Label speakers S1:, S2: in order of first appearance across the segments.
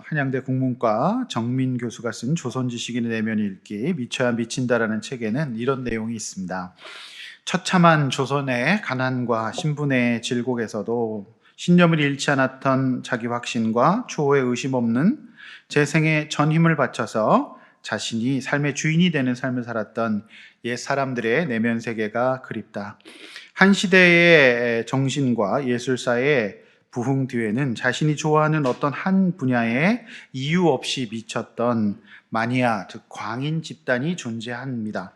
S1: 한양대 국문과 정민 교수가 쓴 조선지식인의 내면 읽기 미쳐야 미친다라는 책에는 이런 내용이 있습니다. 처참한 조선의 가난과 신분의 질곡에서도 신념을 잃지 않았던 자기 확신과 추호의 의심 없는 재생의 전 힘을 바쳐서 자신이 삶의 주인이 되는 삶을 살았던 옛 사람들의 내면 세계가 그립다. 한 시대의 정신과 예술사의 부흥 뒤에는 자신이 좋아하는 어떤 한 분야에 이유 없이 미쳤던 마니아, 즉 광인 집단이 존재합니다.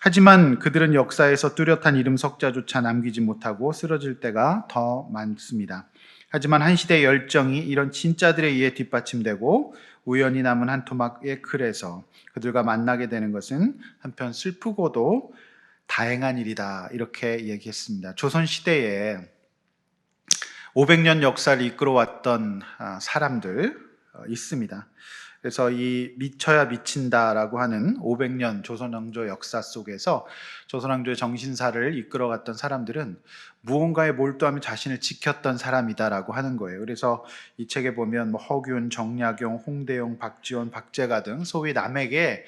S1: 하지만 그들은 역사에서 뚜렷한 이름 석자조차 남기지 못하고 쓰러질 때가 더 많습니다. 하지만 한 시대의 열정이 이런 진짜들에 의해 뒷받침되고 우연히 남은 한 토막의 글에서 그들과 만나게 되는 것은 한편 슬프고도 다행한 일이다, 이렇게 얘기했습니다. 조선시대에 500년 역사를 이끌어왔던 사람들 있습니다. 그래서 이 미쳐야 미친다라고 하는 500년 조선왕조 역사 속에서 조선왕조의 정신사를 이끌어갔던 사람들은 무언가에 몰두하며 자신을 지켰던 사람이다라고 하는 거예요. 그래서 이 책에 보면 허균, 정약용, 홍대용, 박지원, 박제가 등 소위 남에게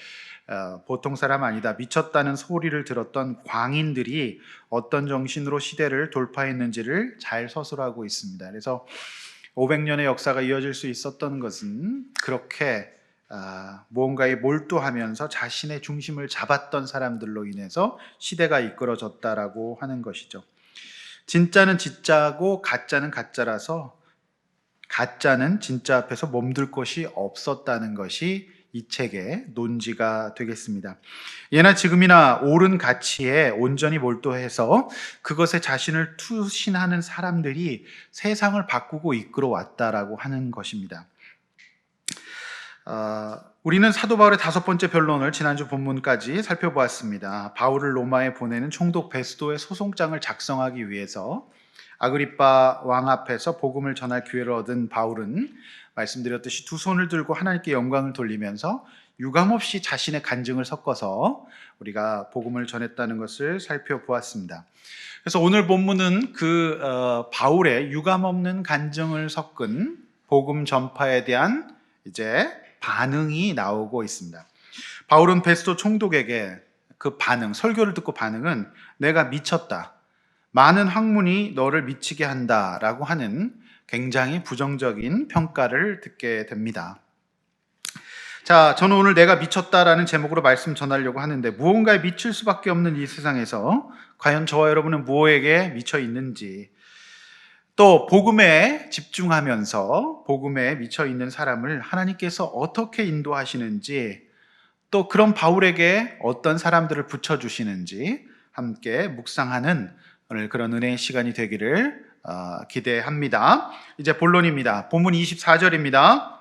S1: 보통 사람 아니다, 미쳤다는 소리를 들었던 광인들이 어떤 정신으로 시대를 돌파했는지를 잘 서술하고 있습니다. 그래서 500년의 역사가 이어질 수 있었던 것은 그렇게 무언가에 몰두하면서 자신의 중심을 잡았던 사람들로 인해서 시대가 이끌어졌다라고 하는 것이죠. 진짜는 진짜고 가짜는 가짜라서 가짜는 진짜 앞에서 몸둘 곳이 없었다는 것이 이 책의 논지가 되겠습니다. 예나 지금이나 옳은 가치에 온전히 몰두해서 그것에 자신을 투신하는 사람들이 세상을 바꾸고 이끌어 왔다라고 하는 것입니다. 우리는 사도 바울의 5번째 변론을 지난주 본문까지 살펴보았습니다. 바울을 로마에 보내는 총독 베스도의 소송장을 작성하기 위해서 아그리빠 왕 앞에서 복음을 전할 기회를 얻은 바울은 말씀드렸듯이 두 손을 들고 하나님께 영광을 돌리면서 유감없이 자신의 간증을 섞어서 우리가 복음을 전했다는 것을 살펴보았습니다. 그래서 오늘 본문은 그 바울의 유감없는 간증을 섞은 복음 전파에 대한 이제 반응이 나오고 있습니다. 바울은 베스도 총독에게 그 반응, 설교를 듣고 반응은 내가 미쳤다, 많은 학문이 너를 미치게 한다라고 하는 굉장히 부정적인 평가를 듣게 됩니다. 자, 저는 오늘 내가 미쳤다라는 제목으로 말씀 전하려고 하는데, 무언가에 미칠 수밖에 없는 이 세상에서 과연 저와 여러분은 무엇에게 미쳐 있는지, 또 복음에 집중하면서 복음에 미쳐 있는 사람을 하나님께서 어떻게 인도하시는지, 또 그런 바울에게 어떤 사람들을 붙여주시는지 함께 묵상하는 오늘 그런 은혜의 시간이 되기를 기대합니다. 이제 본론입니다. 본문 24절입니다.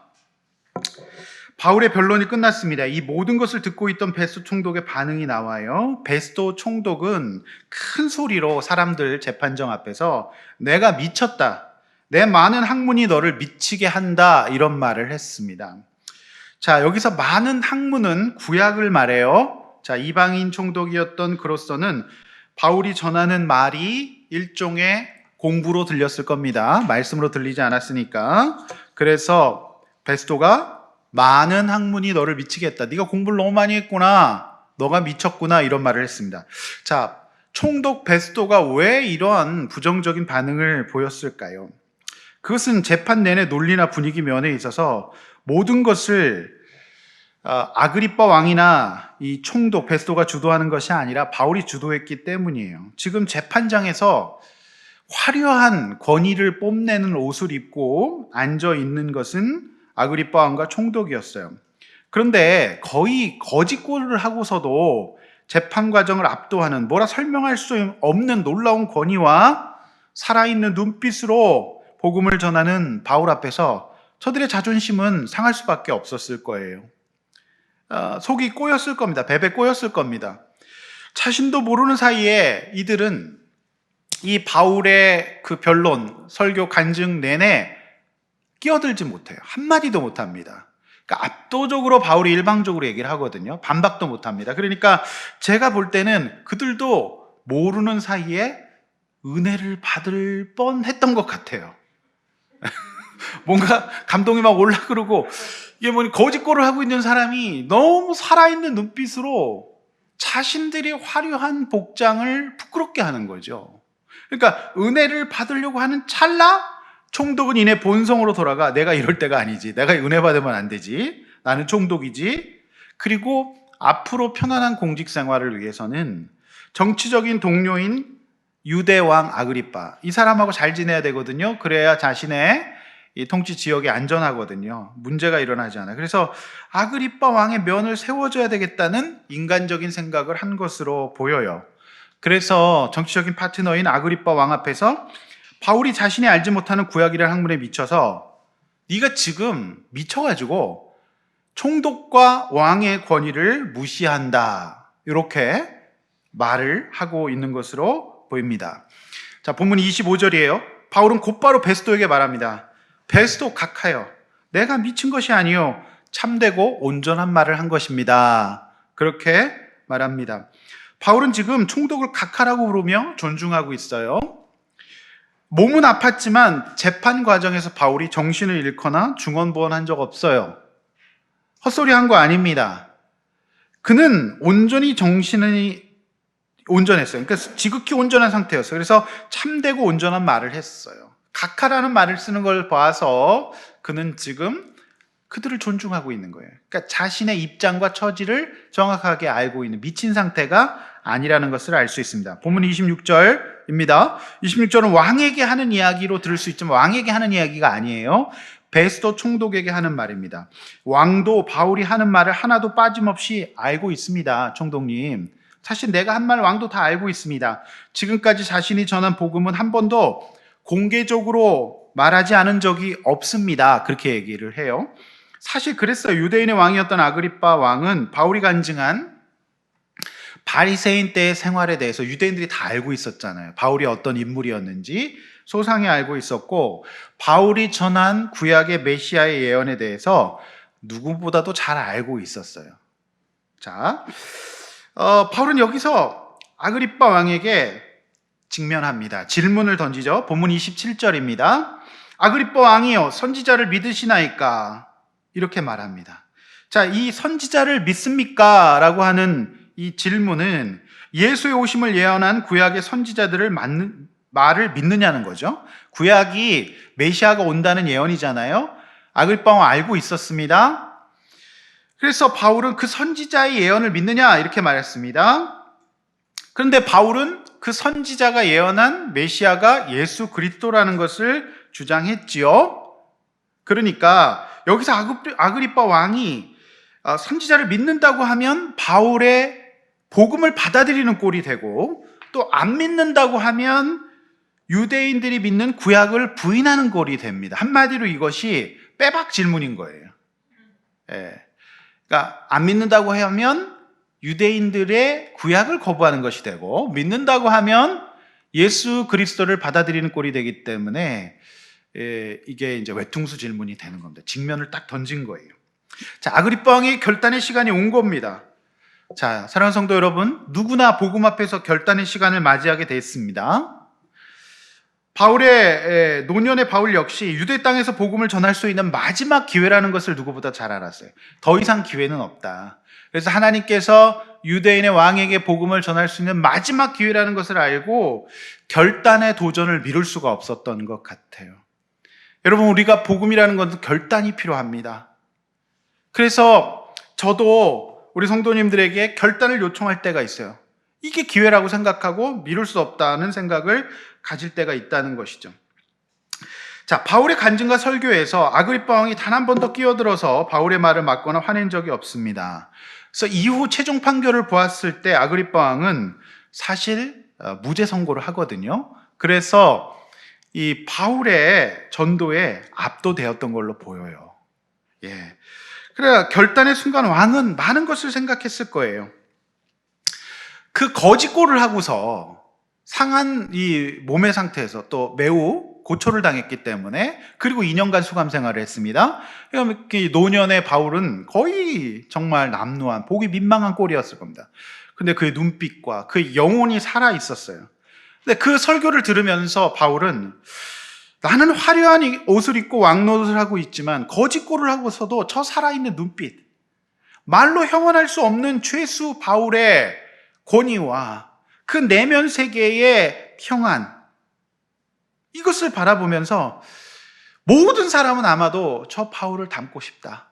S1: 바울의 변론이 끝났습니다. 이 모든 것을 듣고 있던 베스도 총독의 반응이 나와요. 베스도 총독은 큰 소리로 사람들 재판정 앞에서 내가 미쳤다, 내 많은 학문이 너를 미치게 한다, 이런 말을 했습니다. 자, 여기서 많은 학문은 구약을 말해요. 자, 이방인 총독이었던 그로서는 바울이 전하는 말이 일종의 공부로 들렸을 겁니다. 말씀으로 들리지 않았으니까. 그래서 베스도가 많은 학문이 너를 미치게 했다, 네가 공부를 너무 많이 했구나, 너가 미쳤구나, 이런 말을 했습니다. 자, 총독 베스도가 왜 이러한 부정적인 반응을 보였을까요? 그것은 재판 내내 논리나 분위기 면에 있어서 모든 것을 아그리빠 왕이나 이 총독 베스도가 주도하는 것이 아니라 바울이 주도했기 때문이에요. 지금 재판장에서 화려한 권위를 뽐내는 옷을 입고 앉아 있는 것은 아그리빠 왕과 총독이었어요. 그런데 거의 거짓골을 하고서도 재판 과정을 압도하는, 뭐라 설명할 수 없는 놀라운 권위와 살아있는 눈빛으로 복음을 전하는 바울 앞에서 저들의 자존심은 상할 수밖에 없었을 거예요. 속이 꼬였을 겁니다. 베베 꼬였을 겁니다. 자신도 모르는 사이에 이들은 이 바울의 그 변론, 설교, 간증 내내 끼어들지 못해요. 한마디도 못합니다. 그러니까 압도적으로 바울이 일방적으로 얘기를 하거든요. 반박도 못합니다. 그러니까 제가 볼 때는 그들도 모르는 사이에 은혜를 받을 뻔했던 것 같아요. 뭔가 감동이 막 올라 그러고, 이게 뭐니 거짓골을 하고 있는 사람이 너무 살아있는 눈빛으로 자신들이 화려한 복장을 부끄럽게 하는 거죠. 그러니까 은혜를 받으려고 하는 찰나 총독은 이내 본성으로 돌아가, 내가 이럴 때가 아니지, 내가 은혜 받으면 안 되지, 나는 총독이지. 그리고 앞으로 편안한 공직 생활을 위해서는 정치적인 동료인 유대 왕 아그리빠, 이 사람하고 잘 지내야 되거든요. 그래야 자신의 이 통치 지역이 안전하거든요. 문제가 일어나지 않아요. 그래서 아그리빠 왕의 면을 세워줘야 되겠다는 인간적인 생각을 한 것으로 보여요. 그래서 정치적인 파트너인 아그리빠 왕 앞에서 바울이 자신이 알지 못하는 구약이라는 학문에 미쳐서, 네가 지금 미쳐가지고 총독과 왕의 권위를 무시한다, 이렇게 말을 하고 있는 것으로 보입니다. 자, 본문 25절이에요. 바울은 곧바로 베스도에게 말합니다. 베스도 각하여, 내가 미친 것이 아니요 참되고 온전한 말을 한 것입니다. 그렇게 말합니다. 바울은 지금 총독을 각하라고 부르며 존중하고 있어요. 몸은 아팠지만 재판 과정에서 바울이 정신을 잃거나 중언부언한 적 없어요. 헛소리 한 거 아닙니다. 그는 온전히 정신이 온전했어요. 그러니까 지극히 온전한 상태였어요. 그래서 참되고 온전한 말을 했어요. 각하라는 말을 쓰는 걸 봐서 그는 지금 그들을 존중하고 있는 거예요. 그러니까 자신의 입장과 처지를 정확하게 알고 있는, 미친 상태가 아니라는 것을 알 수 있습니다. 본문 26절입니다. 26절은 왕에게 하는 이야기로 들을 수 있지만 왕에게 하는 이야기가 아니에요. 베스도 총독에게 하는 말입니다. 왕도 바울이 하는 말을 하나도 빠짐없이 알고 있습니다. 총독님, 사실 내가 한 말 왕도 다 알고 있습니다. 지금까지 자신이 전한 복음은 한 번도 공개적으로 말하지 않은 적이 없습니다. 그렇게 얘기를 해요. 사실 그랬어요. 유대인의 왕이었던 아그리빠 왕은 바울이 간증한 바리새인 때의 생활에 대해서 유대인들이 다 알고 있었잖아요. 바울이 어떤 인물이었는지 소상히 알고 있었고, 바울이 전한 구약의 메시아의 예언에 대해서 누구보다도 잘 알고 있었어요. 자, 바울은 여기서 아그리빠 왕에게 직면합니다. 질문을 던지죠. 본문 27절입니다. 아그리빠 왕이여, 선지자를 믿으시나이까? 이렇게 말합니다. 자, 이 선지자를 믿습니까? 라고 하는 이 질문은 예수의 오심을 예언한 구약의 선지자들을 말을 믿느냐는 거죠. 구약이 메시아가 온다는 예언이잖아요. 아그리빠 왕 알고 있었습니다. 그래서 바울은 그 선지자의 예언을 믿느냐, 이렇게 말했습니다. 그런데 바울은 그 선지자가 예언한 메시아가 예수 그리스도라는 것을 주장했지요. 그러니까 여기서 아그리빠 왕이 선지자를 믿는다고 하면 바울의 복음을 받아들이는 꼴이 되고, 또 안 믿는다고 하면 유대인들이 믿는 구약을 부인하는 꼴이 됩니다. 한마디로 이것이 빼박 질문인 거예요. 예. 그러니까 안 믿는다고 하면 유대인들의 구약을 거부하는 것이 되고, 믿는다고 하면 예수 그리스도를 받아들이는 꼴이 되기 때문에 이게 이제 외퉁수 질문이 되는 겁니다. 직면을 딱 던진 거예요. 자, 아그리빠 왕의 결단의 시간이 온 겁니다. 자, 사랑하는 성도 여러분, 누구나 복음 앞에서 결단의 시간을 맞이하게 됐습니다. 바울의 노년의 바울 역시 유대 땅에서 복음을 전할 수 있는 마지막 기회라는 것을 누구보다 잘 알았어요. 더 이상 기회는 없다. 그래서 하나님께서 유대인의 왕에게 복음을 전할 수 있는 마지막 기회라는 것을 알고 결단의 도전을 미룰 수가 없었던 것 같아요. 여러분, 우리가 복음이라는 것은 결단이 필요합니다. 그래서 저도 우리 성도님들에게 결단을 요청할 때가 있어요. 이게 기회라고 생각하고 미룰 수 없다는 생각을 가질 때가 있다는 것이죠. 자, 바울의 간증과 설교에서 아그리빠 왕이 단 한 번 더 끼어들어서 바울의 말을 막거나 화낸 적이 없습니다. 그래서 이후 최종 판결을 보았을 때 아그리빠 왕은 사실 무죄 선고를 하거든요. 그래서 이 바울의 전도에 압도되었던 걸로 보여요. 예. 그래, 결단의 순간 왕은 많은 것을 생각했을 거예요. 그 거짓골을 하고서 상한 이 몸의 상태에서 또 매우 고초를 당했기 때문에, 그리고 2년간 수감 생활을 했습니다. 노년의 바울은 거의 정말 남루한, 보기 민망한 꼴이었을 겁니다. 근데 그의 눈빛과 그의 영혼이 살아 있었어요. 근데 그 설교를 들으면서 바울은 나는 화려한 옷을 입고 왕노릇을 하고 있지만 거짓골을 하고서도 저 살아있는 눈빛, 말로 형언할 수 없는 죄수 바울의 권위와 그 내면 세계의 평안, 이것을 바라보면서 모든 사람은 아마도 저 바울을 닮고 싶다,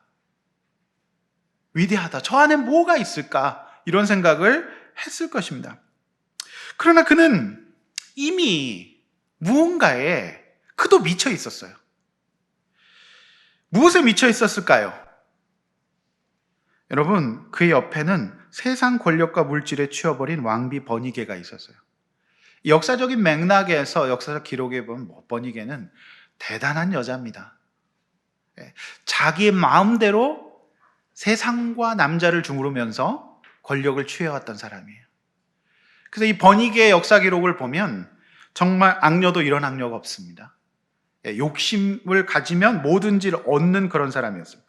S1: 위대하다, 저 안에 뭐가 있을까, 이런 생각을 했을 것입니다. 그러나 그는 이미 무언가에 그도 미쳐 있었어요. 무엇에 미쳐 있었을까요? 여러분, 그의 옆에는 세상 권력과 물질에 취해버린 왕비 버니게가 있었어요. 역사적인 맥락에서, 역사적 기록에 보면 버니게는 대단한 여자입니다. 자기의 마음대로 세상과 남자를 주무르면서 권력을 취해왔던 사람이에요. 그래서 이 버니게의 역사 기록을 보면 정말 악녀도 이런 악녀가 없습니다. 욕심을 가지면 뭐든지 얻는 그런 사람이었습니다.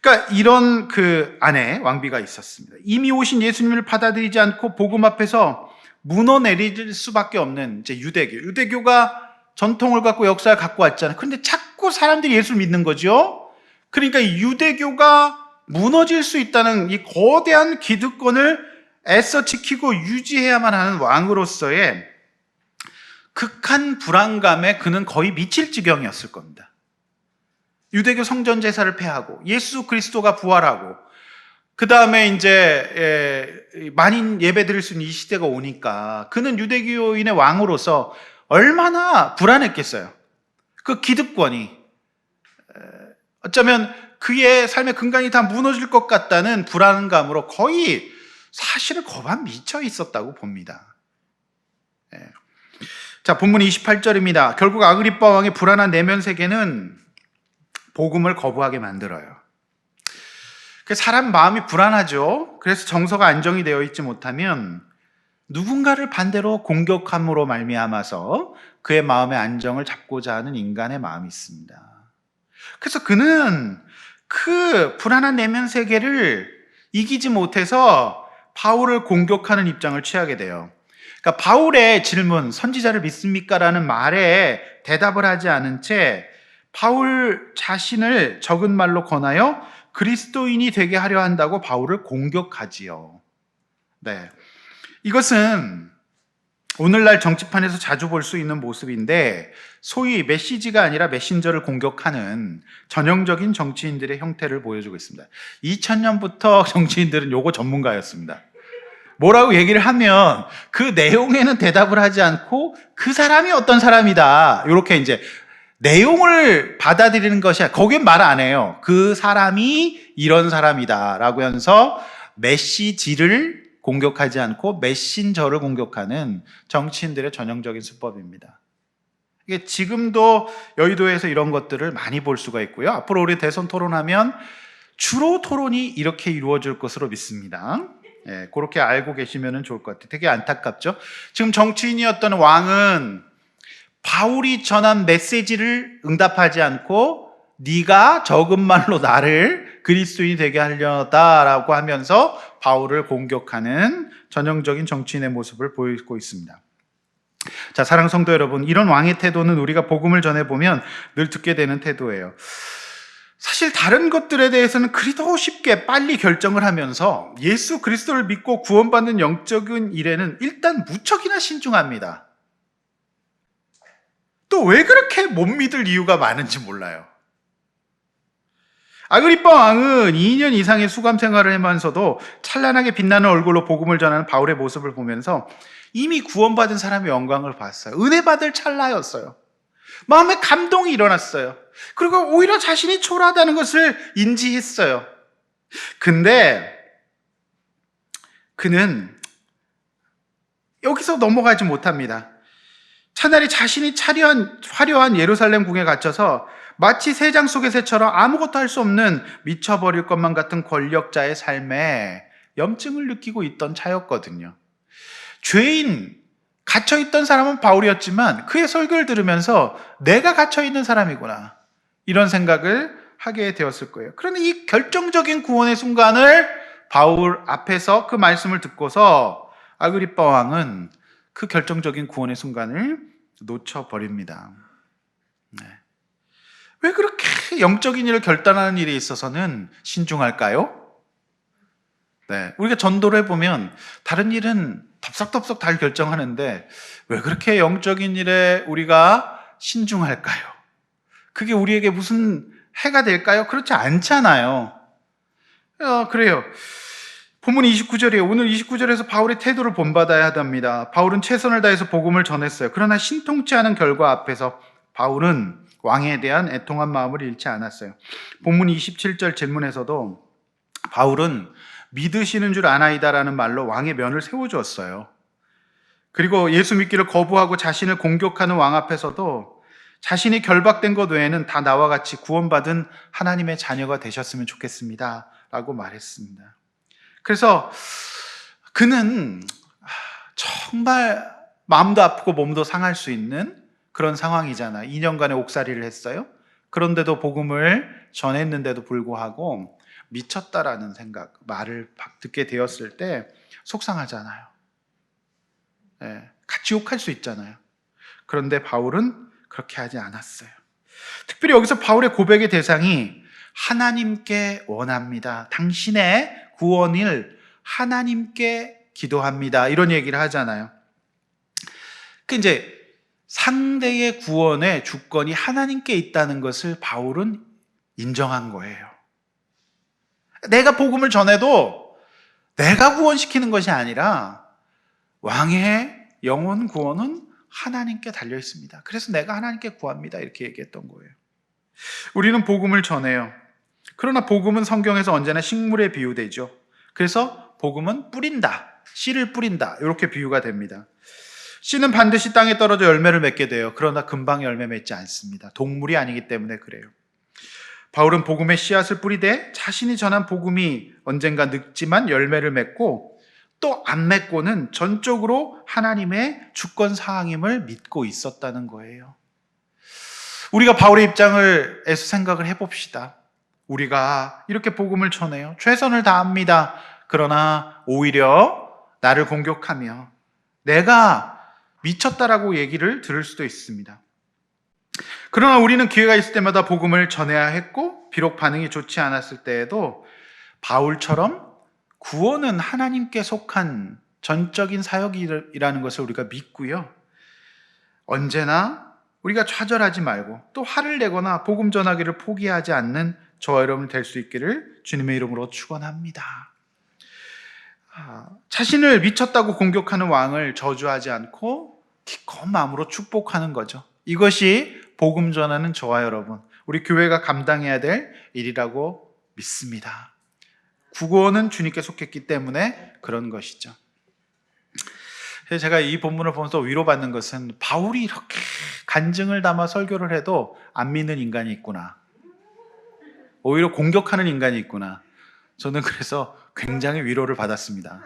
S1: 그러니까 이런 그 안에 왕비가 있었습니다. 이미 오신 예수님을 받아들이지 않고 복음 앞에서 무너내릴 수밖에 없는 이제 유대교가 전통을 갖고 역사를 갖고 왔잖아요. 그런데 자꾸 사람들이 예수를 믿는 거죠. 그러니까 이 유대교가 무너질 수 있다는 이 거대한 기득권을 애써 지키고 유지해야만 하는 왕으로서의 극한 불안감에 그는 거의 미칠 지경이었을 겁니다. 유대교 성전 제사를 폐하고 예수 그리스도가 부활하고 그 다음에 이제 만인 예배 드릴 수 있는 이 시대가 오니까 그는 유대교인의 왕으로서 얼마나 불안했겠어요. 그 기득권이 어쩌면 그의 삶의 근간이 다 무너질 것 같다는 불안감으로 거의 사실은 거반 미쳐 있었다고 봅니다. 자, 본문 28절입니다. 결국 아그리빠 왕의 불안한 내면 세계는 복음을 거부하게 만들어요. 사람 마음이 불안하죠. 그래서 정서가 안정이 되어 있지 못하면 누군가를 반대로 공격함으로 말미암아서 그의 마음의 안정을 잡고자 하는 인간의 마음이 있습니다. 그래서 그는 그 불안한 내면 세계를 이기지 못해서 바울을 공격하는 입장을 취하게 돼요. 그러니까 바울의 질문, 선지자를 믿습니까? 라는 말에 대답을 하지 않은 채 바울 자신을 적은 말로 권하여 그리스도인이 되게 하려 한다고 바울을 공격하지요. 네. 이것은 오늘날 정치판에서 자주 볼 수 있는 모습인데 소위 메시지가 아니라 메신저를 공격하는 전형적인 정치인들의 형태를 보여주고 있습니다. 2000년부터 정치인들은 요거 전문가였습니다. 뭐라고 얘기를 하면 그 내용에는 대답을 하지 않고 그 사람이 어떤 사람이다, 이렇게 이제 내용을 받아들이는 것이, 거긴 말 안 해요. 그 사람이 이런 사람이다 라고 하면서 메시지를 공격하지 않고 메신저를 공격하는 정치인들의 전형적인 수법입니다. 이게 지금도 여의도에서 이런 것들을 많이 볼 수가 있고요. 앞으로 우리 대선 토론하면 주로 토론이 이렇게 이루어질 것으로 믿습니다. 그렇게 알고 계시면 좋을 것 같아요. 되게 안타깝죠? 지금 정치인이었던 왕은 바울이 전한 메시지를 응답하지 않고 네가 적은 말로 나를 그리스도인이 되게 하려다라고 하면서 바울을 공격하는 전형적인 정치인의 모습을 보이고 있습니다. 자, 사랑하는 성도 여러분, 이런 왕의 태도는 우리가 복음을 전해보면 늘 듣게 되는 태도예요. 사실 다른 것들에 대해서는 그리도 쉽게 빨리 결정을 하면서 예수 그리스도를 믿고 구원받는 영적인 일에는 일단 무척이나 신중합니다. 또 왜 그렇게 못 믿을 이유가 많은지 몰라요. 아그리빠 왕은 2년 이상의 수감 생활을 하면서도 찬란하게 빛나는 얼굴로 복음을 전하는 바울의 모습을 보면서 이미 구원받은 사람의 영광을 봤어요. 은혜 받을 찰나였어요. 마음에 감동이 일어났어요. 그리고 오히려 자신이 초라하다는 것을 인지했어요. 근데 그는 여기서 넘어가지 못합니다. 차라리 자신이 화려한 예루살렘 궁에 갇혀서 마치 새장 속의 새처럼 아무것도 할 수 없는 미쳐버릴 것만 같은 권력자의 삶에 염증을 느끼고 있던 차였거든요. 죄인, 갇혀있던 사람은 바울이었지만 그의 설교를 들으면서 내가 갇혀있는 사람이구나, 이런 생각을 하게 되었을 거예요. 그런데 이 결정적인 구원의 순간을 바울 앞에서 그 말씀을 듣고서 아그리빠 왕은 그 결정적인 구원의 순간을 놓쳐버립니다. 네. 왜 그렇게 영적인 일을 결단하는 일에 있어서는 신중할까요? 네. 우리가 전도를 해보면 다른 일은 덥석덥석 잘 결정하는데 왜 그렇게 영적인 일에 우리가 신중할까요? 그게 우리에게 무슨 해가 될까요? 그렇지 않잖아요. 그래요. 본문 29절이에요. 오늘 29절에서 바울의 태도를 본받아야 합니다. 바울은 최선을 다해서 복음을 전했어요. 그러나 신통치 않은 결과 앞에서 바울은 왕에 대한 애통한 마음을 잃지 않았어요. 본문 27절 질문에서도 바울은 믿으시는 줄 아나이다라는 말로 왕의 면을 세워주었어요. 그리고 예수 믿기를 거부하고 자신을 공격하는 왕 앞에서도 자신이 결박된 것 외에는 다 나와 같이 구원받은 하나님의 자녀가 되셨으면 좋겠습니다 라고 말했습니다. 그래서 그는 정말 마음도 아프고 몸도 상할 수 있는 그런 상황이잖아요. 2년간의 옥살이를 했어요. 그런데도 복음을 전했는데도 불구하고 미쳤다라는 말을 듣게 되었을 때 속상하잖아요. 네, 같이 욕할 수 있잖아요. 그런데 바울은 그렇게 하지 않았어요. 특별히 여기서 바울의 고백의 대상이 하나님께 원합니다. 당신의 구원을 하나님께 기도합니다. 이런 얘기를 하잖아요. 이제 상대의 구원의 주권이 하나님께 있다는 것을 바울은 인정한 거예요. 내가 복음을 전해도 내가 구원시키는 것이 아니라 왕의 영혼 구원은 하나님께 달려 있습니다. 그래서 내가 하나님께 구합니다. 이렇게 얘기했던 거예요. 우리는 복음을 전해요. 그러나 복음은 성경에서 언제나 식물에 비유되죠. 그래서 복음은 뿌린다, 씨를 뿌린다 이렇게 비유가 됩니다. 씨는 반드시 땅에 떨어져 열매를 맺게 돼요. 그러나 금방 열매 맺지 않습니다. 동물이 아니기 때문에 그래요. 바울은 복음의 씨앗을 뿌리되 자신이 전한 복음이 언젠가 늙지만 열매를 맺고 또 안 맺고는 전적으로 하나님의 주권 사항임을 믿고 있었다는 거예요. 우리가 바울의 입장을 애써 생각을 해봅시다. 우리가 이렇게 복음을 전해요. 최선을 다합니다. 그러나 오히려 나를 공격하며 내가 미쳤다라고 얘기를 들을 수도 있습니다. 그러나 우리는 기회가 있을 때마다 복음을 전해야 했고 비록 반응이 좋지 않았을 때에도 바울처럼 구원은 하나님께 속한 전적인 사역이라는 것을 우리가 믿고요. 언제나 우리가 좌절하지 말고 또 화를 내거나 복음 전하기를 포기하지 않는 저와 여러분 될 수 있기를 주님의 이름으로 축원합니다. 자신을 미쳤다고 공격하는 왕을 저주하지 않고 기꺼운 마음으로 축복하는 거죠. 이것이 복음 전하는 저와 여러분, 우리 교회가 감당해야 될 일이라고 믿습니다. 구원은 주님께 속했기 때문에 그런 것이죠. 제가 이 본문을 보면서 위로받는 것은 바울이 이렇게 간증을 담아 설교를 해도 안 믿는 인간이 있구나. 오히려 공격하는 인간이 있구나. 저는 그래서 굉장히 위로를 받았습니다.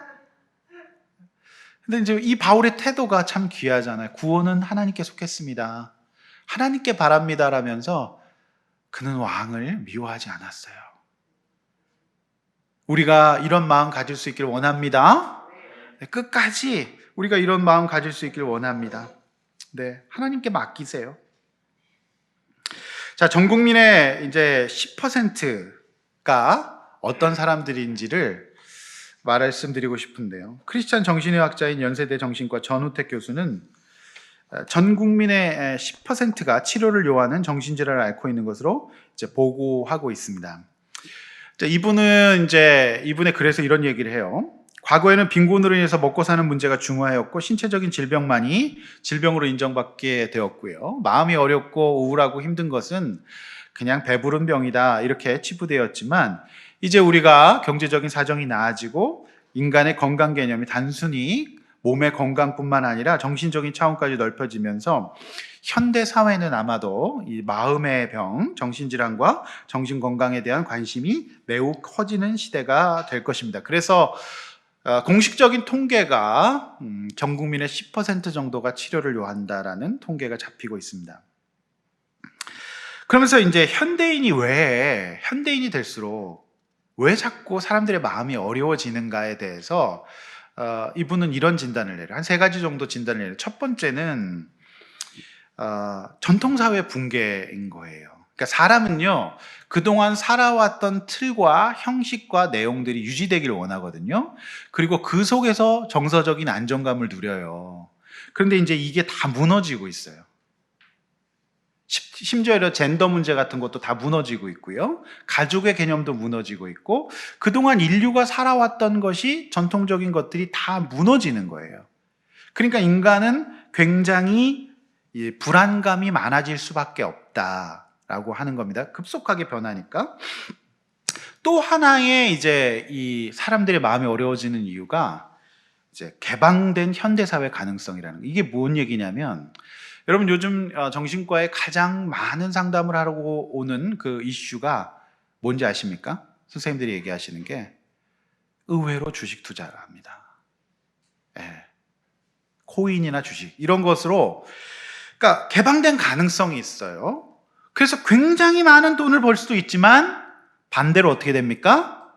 S1: 근데 이제 이 바울의 태도가 참 귀하잖아요. 구원은 하나님께 속했습니다. 하나님께 바랍니다라면서 그는 왕을 미워하지 않았어요. 우리가 이런 마음 가질 수 있기를 원합니다. 네, 끝까지 우리가 이런 마음 가질 수 있기를 원합니다. 네, 하나님께 맡기세요. 자, 전 국민의 이제 10%가 어떤 사람들인지를 말씀드리고 싶은데요. 크리스찬 정신의학자인 연세대 정신과 전우택 교수는 전 국민의 10%가 치료를 요하는 정신질환을 앓고 있는 것으로 이제 보고하고 있습니다. 이분의 글에서 이런 얘기를 해요. 과거에는 빈곤으로 인해서 먹고 사는 문제가 중요하였고 신체적인 질병만이 질병으로 인정받게 되었고요. 마음이 어렵고 우울하고 힘든 것은 그냥 배부른 병이다 이렇게 치부되었지만 이제 우리가 경제적인 사정이 나아지고 인간의 건강 개념이 단순히 몸의 건강뿐만 아니라 정신적인 차원까지 넓혀지면서 현대 사회는 아마도 이 마음의 병, 정신질환과 정신건강에 대한 관심이 매우 커지는 시대가 될 것입니다. 그래서 공식적인 통계가 전 국민의 10% 정도가 치료를 요한다라는 통계가 잡히고 있습니다. 그러면서 이제 현대인이 될수록 왜 자꾸 사람들의 마음이 어려워지는가에 대해서 이분은 이런 진단을 내요. 한 3가지 정도 진단을 내요. 첫 번째는 전통사회 붕괴인 거예요. 그러니까 사람은요, 그동안 살아왔던 틀과 형식과 내용들이 유지되기를 원하거든요. 그리고 그 속에서 정서적인 안정감을 누려요. 그런데 이제 이게 다 무너지고 있어요. 심지어 이런 젠더 문제 같은 것도 다 무너지고 있고요. 가족의 개념도 무너지고 있고, 그동안 인류가 살아왔던 것이 전통적인 것들이 다 무너지는 거예요. 그러니까 인간은 굉장히 불안감이 많아질 수밖에 없다라고 하는 겁니다. 급속하게 변하니까. 또 하나의 이제 이 사람들의 마음이 어려워지는 이유가 이제 개방된 현대사회 가능성이라는 거. 이게 뭔 얘기냐면, 여러분 요즘 정신과에 가장 많은 상담을 하려고 오는 그 이슈가 뭔지 아십니까? 선생님들이 얘기하시는 게 의외로 주식 투자를 합니다. 예. 코인이나 주식 이런 것으로, 그러니까 개방된 가능성이 있어요. 그래서 굉장히 많은 돈을 벌 수도 있지만 반대로 어떻게 됩니까?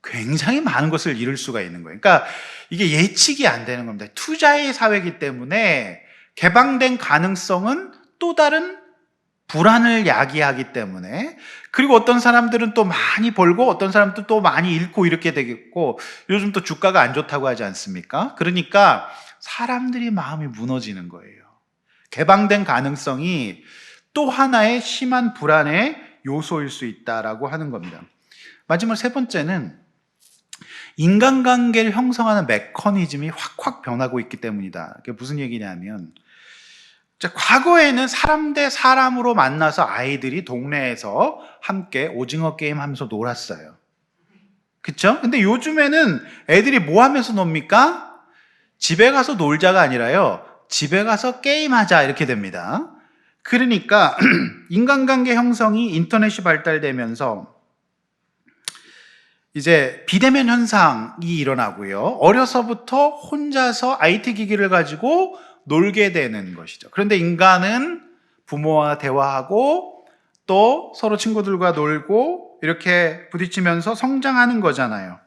S1: 굉장히 많은 것을 잃을 수가 있는 거예요. 그러니까 이게 예측이 안 되는 겁니다. 투자의 사회이기 때문에 개방된 가능성은 또 다른 불안을 야기하기 때문에, 그리고 어떤 사람들은 또 많이 벌고 어떤 사람들은 또 많이 잃고 이렇게 되겠고, 요즘 또 주가가 안 좋다고 하지 않습니까? 그러니까 사람들이 마음이 무너지는 거예요. 개방된 가능성이 또 하나의 심한 불안의 요소일 수 있다라고 하는 겁니다. 마지막 세 번째는 인간관계를 형성하는 메커니즘이 확확 변하고 있기 때문이다. 그게 무슨 얘기냐면, 과거에는 사람 대 사람으로 만나서 아이들이 동네에서 함께 오징어 게임 하면서 놀았어요. 그쵸? 근데 요즘에는 애들이 뭐 하면서 놉니까? 집에 가서 놀자가 아니라요, 집에 가서 게임하자 이렇게 됩니다. 그러니까 인간관계 형성이 인터넷이 발달되면서 이제 비대면 현상이 일어나고요. 어려서부터 혼자서 IT 기기를 가지고 놀게 되는 것이죠. 그런데 인간은 부모와 대화하고 또 서로 친구들과 놀고 이렇게 부딪히면서 성장하는 거잖아요.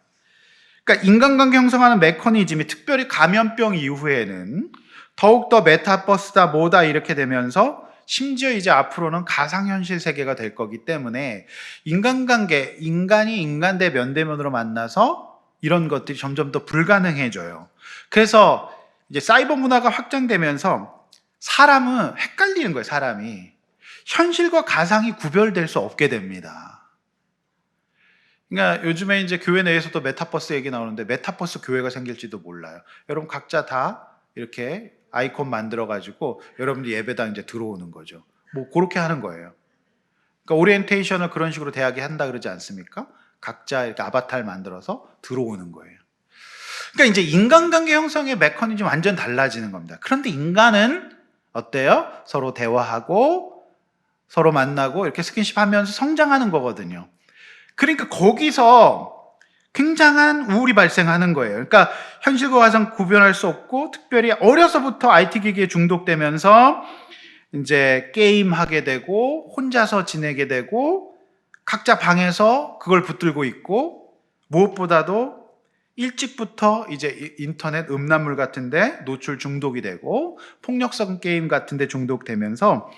S1: 그러니까 인간관계 형성하는 메커니즘이 특별히 감염병 이후에는 더욱더 메타버스다 뭐다 이렇게 되면서, 심지어 이제 앞으로는 가상현실 세계가 될 거기 때문에 인간관계, 인간이 인간 대 면대면으로 만나서 이런 것들이 점점 더 불가능해져요. 그래서 이제 사이버 문화가 확장되면서 사람은 헷갈리는 거예요. 사람이 현실과 가상이 구별될 수 없게 됩니다. 그러니까 요즘에 이제 교회 내에서도 메타버스 얘기 나오는데 메타버스 교회가 생길지도 몰라요. 여러분 각자 다 이렇게 아이콘 만들어 가지고 여러분들 예배당 이제 들어오는 거죠. 뭐 그렇게 하는 거예요. 그러니까 오리엔테이션을 그런 식으로 대학이 한다 그러지 않습니까? 각자 이렇게 아바타를 만들어서 들어오는 거예요. 그러니까 이제 인간관계 형성의 메커니즘이 완전 달라지는 겁니다. 그런데 인간은 어때요? 서로 대화하고 서로 만나고 이렇게 스킨십 하면서 성장하는 거거든요. 그러니까 거기서 굉장한 우울이 발생하는 거예요. 그러니까 현실과 가상 구별할 수 없고, 특별히 어려서부터 IT 기기에 중독되면서 이제 게임하게 되고 혼자서 지내게 되고 각자 방에서 그걸 붙들고 있고, 무엇보다도 일찍부터 이제 인터넷 음란물 같은데 노출 중독이 되고 폭력성 게임 같은데 중독되면서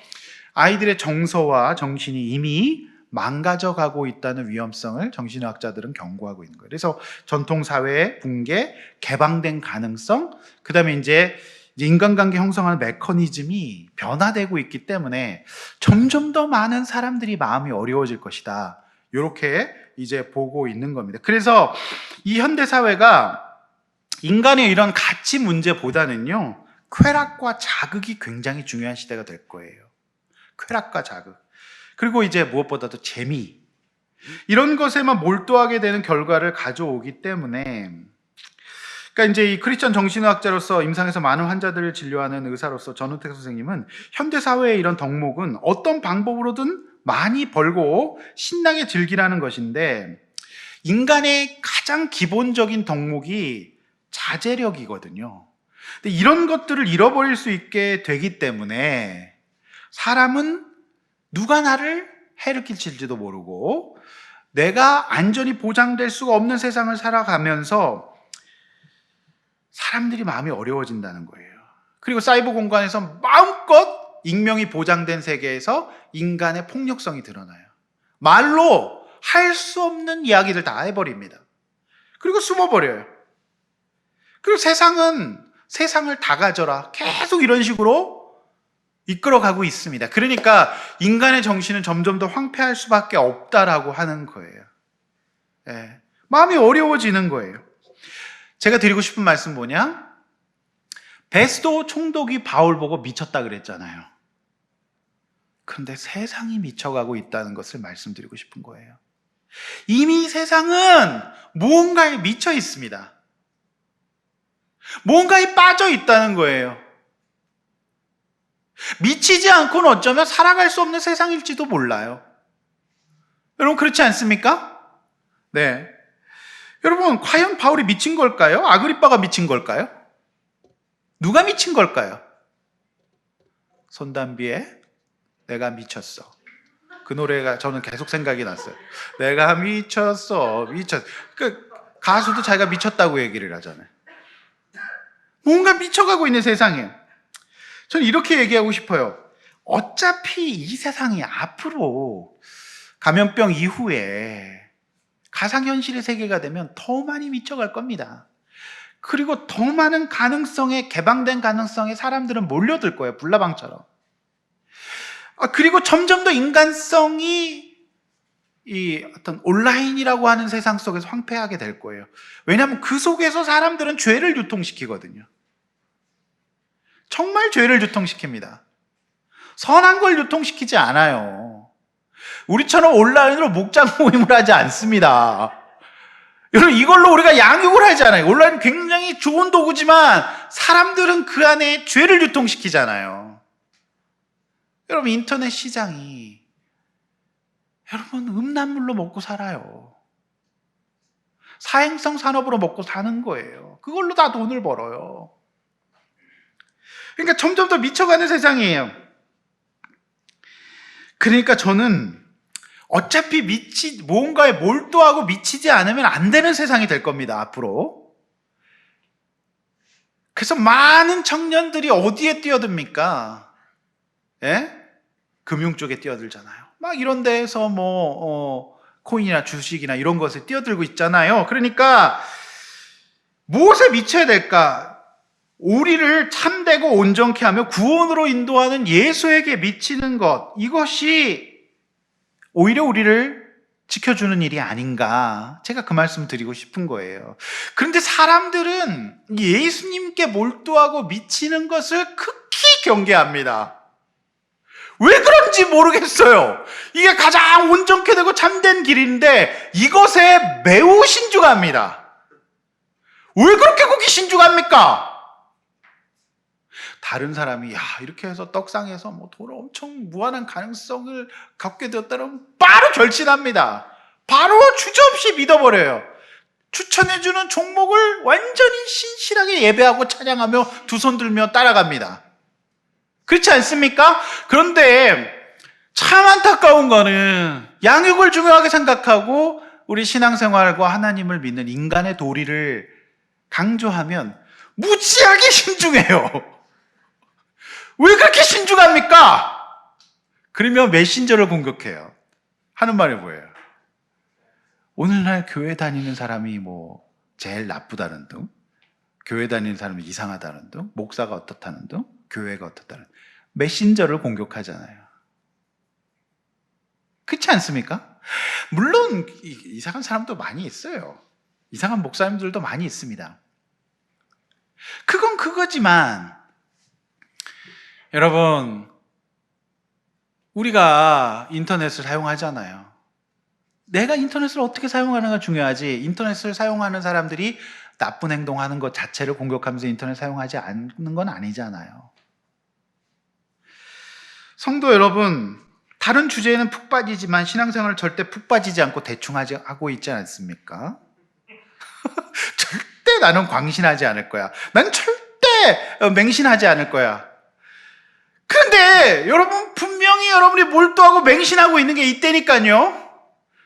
S1: 아이들의 정서와 정신이 이미 망가져 가고 있다는 위험성을 정신의학자들은 경고하고 있는 거예요. 그래서 전통사회의 붕괴, 개방된 가능성, 그 다음에 이제 인간관계 형성하는 메커니즘이 변화되고 있기 때문에 점점 더 많은 사람들이 마음이 어려워질 것이다. 이렇게 이제 보고 있는 겁니다. 그래서 이 현대사회가 인간의 이런 가치 문제보다는요, 쾌락과 자극이 굉장히 중요한 시대가 될 거예요. 쾌락과 자극. 그리고 이제 무엇보다도 재미. 이런 것에만 몰두하게 되는 결과를 가져오기 때문에, 그러니까 이제 이 크리스천 정신의학자로서 임상에서 많은 환자들을 진료하는 의사로서 전우택 선생님은 현대사회의 이런 덕목은 어떤 방법으로든 많이 벌고 신나게 즐기라는 것인데, 인간의 가장 기본적인 덕목이 자제력이거든요. 근데 이런 것들을 잃어버릴 수 있게 되기 때문에 사람은 누가 나를 해를 끼칠지도 모르고 내가 안전이 보장될 수가 없는 세상을 살아가면서 사람들이 마음이 어려워진다는 거예요. 그리고 사이버 공간에서 마음껏 익명이 보장된 세계에서 인간의 폭력성이 드러나요. 말로 할 수 없는 이야기를 다 해버립니다. 그리고 숨어버려요. 그리고 세상을 다 가져라. 계속 이런 식으로 이끌어가고 있습니다. 그러니까 인간의 정신은 점점 더 황폐할 수밖에 없다라고 하는 거예요. 예, 마음이 어려워지는 거예요. 제가 드리고 싶은 말씀 뭐냐? 베스도 총독이 바울 보고 미쳤다 그랬잖아요. 그런데 세상이 미쳐가고 있다는 것을 말씀드리고 싶은 거예요. 이미 세상은 무언가에 미쳐 있습니다. 무언가에 빠져 있다는 거예요. 미치지 않고는 어쩌면 살아갈 수 없는 세상일지도 몰라요. 여러분 그렇지 않습니까? 네. 여러분 과연 바울이 미친 걸까요? 아그리빠가 미친 걸까요? 누가 미친 걸까요? 손담비의 내가 미쳤어. 그 노래가 저는 계속 생각이 났어요. 내가 미쳤어. 그 가수도 자기가 미쳤다고 얘기를 하잖아요. 뭔가 미쳐가고 있는 세상에 저는 이렇게 얘기하고 싶어요. 어차피 이 세상이 앞으로 감염병 이후에 가상현실의 세계가 되면 더 많이 미쳐갈 겁니다. 그리고 더 많은 개방된 가능성에 사람들은 몰려들 거예요. 불나방처럼. 그리고 점점 더 인간성이 이 어떤 온라인이라고 하는 세상 속에서 황폐하게 될 거예요. 왜냐하면 그 속에서 사람들은 죄를 유통시키거든요. 정말 죄를 유통시킵니다. 선한 걸 유통시키지 않아요. 우리처럼 온라인으로 목장 모임을 하지 않습니다. 여러분 이걸로 우리가 양육을 하지 않아요. 온라인 굉장히 좋은 도구지만 사람들은 그 안에 죄를 유통시키잖아요. 여러분 인터넷 시장이 여러분 음란물로 먹고 살아요. 사행성 산업으로 먹고 사는 거예요. 그걸로 다 돈을 벌어요. 그러니까 점점 더 미쳐가는 세상이에요. 그러니까 저는 어차피 무언가에 몰두하고 미치지 않으면 안 되는 세상이 될 겁니다, 앞으로. 그래서 많은 청년들이 어디에 뛰어듭니까? 예? 금융 쪽에 뛰어들잖아요. 막 이런 데에서 코인이나 주식이나 이런 것에 뛰어들고 있잖아요. 그러니까 무엇에 미쳐야 될까? 우리를 참되고 온전케 하며 구원으로 인도하는 예수에게 미치는 것, 이것이 오히려 우리를 지켜주는 일이 아닌가, 제가 그 말씀 드리고 싶은 거예요. 그런데 사람들은 예수님께 몰두하고 미치는 것을 극히 경계합니다. 왜 그런지 모르겠어요. 이게 가장 온전케 되고 참된 길인데 이것에 매우 신중합니다. 왜 그렇게 거기 신중합니까? 다른 사람이 이렇게 해서 떡상해서 돈 엄청 무한한 가능성을 갖게 되었다면 바로 결심합니다. 바로 주저없이 믿어버려요. 추천해주는 종목을 완전히 신실하게 예배하고 찬양하며 두 손 들며 따라갑니다. 그렇지 않습니까? 그런데 참 안타까운 거는 양육을 중요하게 생각하고 우리 신앙생활과 하나님을 믿는 인간의 도리를 강조하면 무지하게 신중해요. 왜 그렇게 신중합니까? 그러면 메신저를 공격해요. 하는 말이 뭐예요? 오늘날 교회 다니는 사람이 제일 나쁘다는 등, 교회 다니는 사람이 이상하다는 등, 목사가 어떻다는 등, 교회가 어떻다는 등, 메신저를 공격하잖아요. 그렇지 않습니까? 물론 이상한 사람도 많이 있어요. 이상한 목사님들도 많이 있습니다. 그건 그거지만 여러분, 우리가 인터넷을 사용하잖아요. 내가 인터넷을 어떻게 사용하는가 중요하지, 인터넷을 사용하는 사람들이 나쁜 행동하는 것 자체를 공격하면서 인터넷 사용하지 않는 건 아니잖아요. 성도 여러분, 다른 주제에는 푹 빠지지만 신앙생활을 절대 푹 빠지지 않고 대충 하고 있지 않습니까? 절대 나는 광신하지 않을 거야. 난 절대 맹신하지 않을 거야. 그런데 여러분, 분명히 여러분이 몰두하고 맹신하고 있는 게 있다니까요.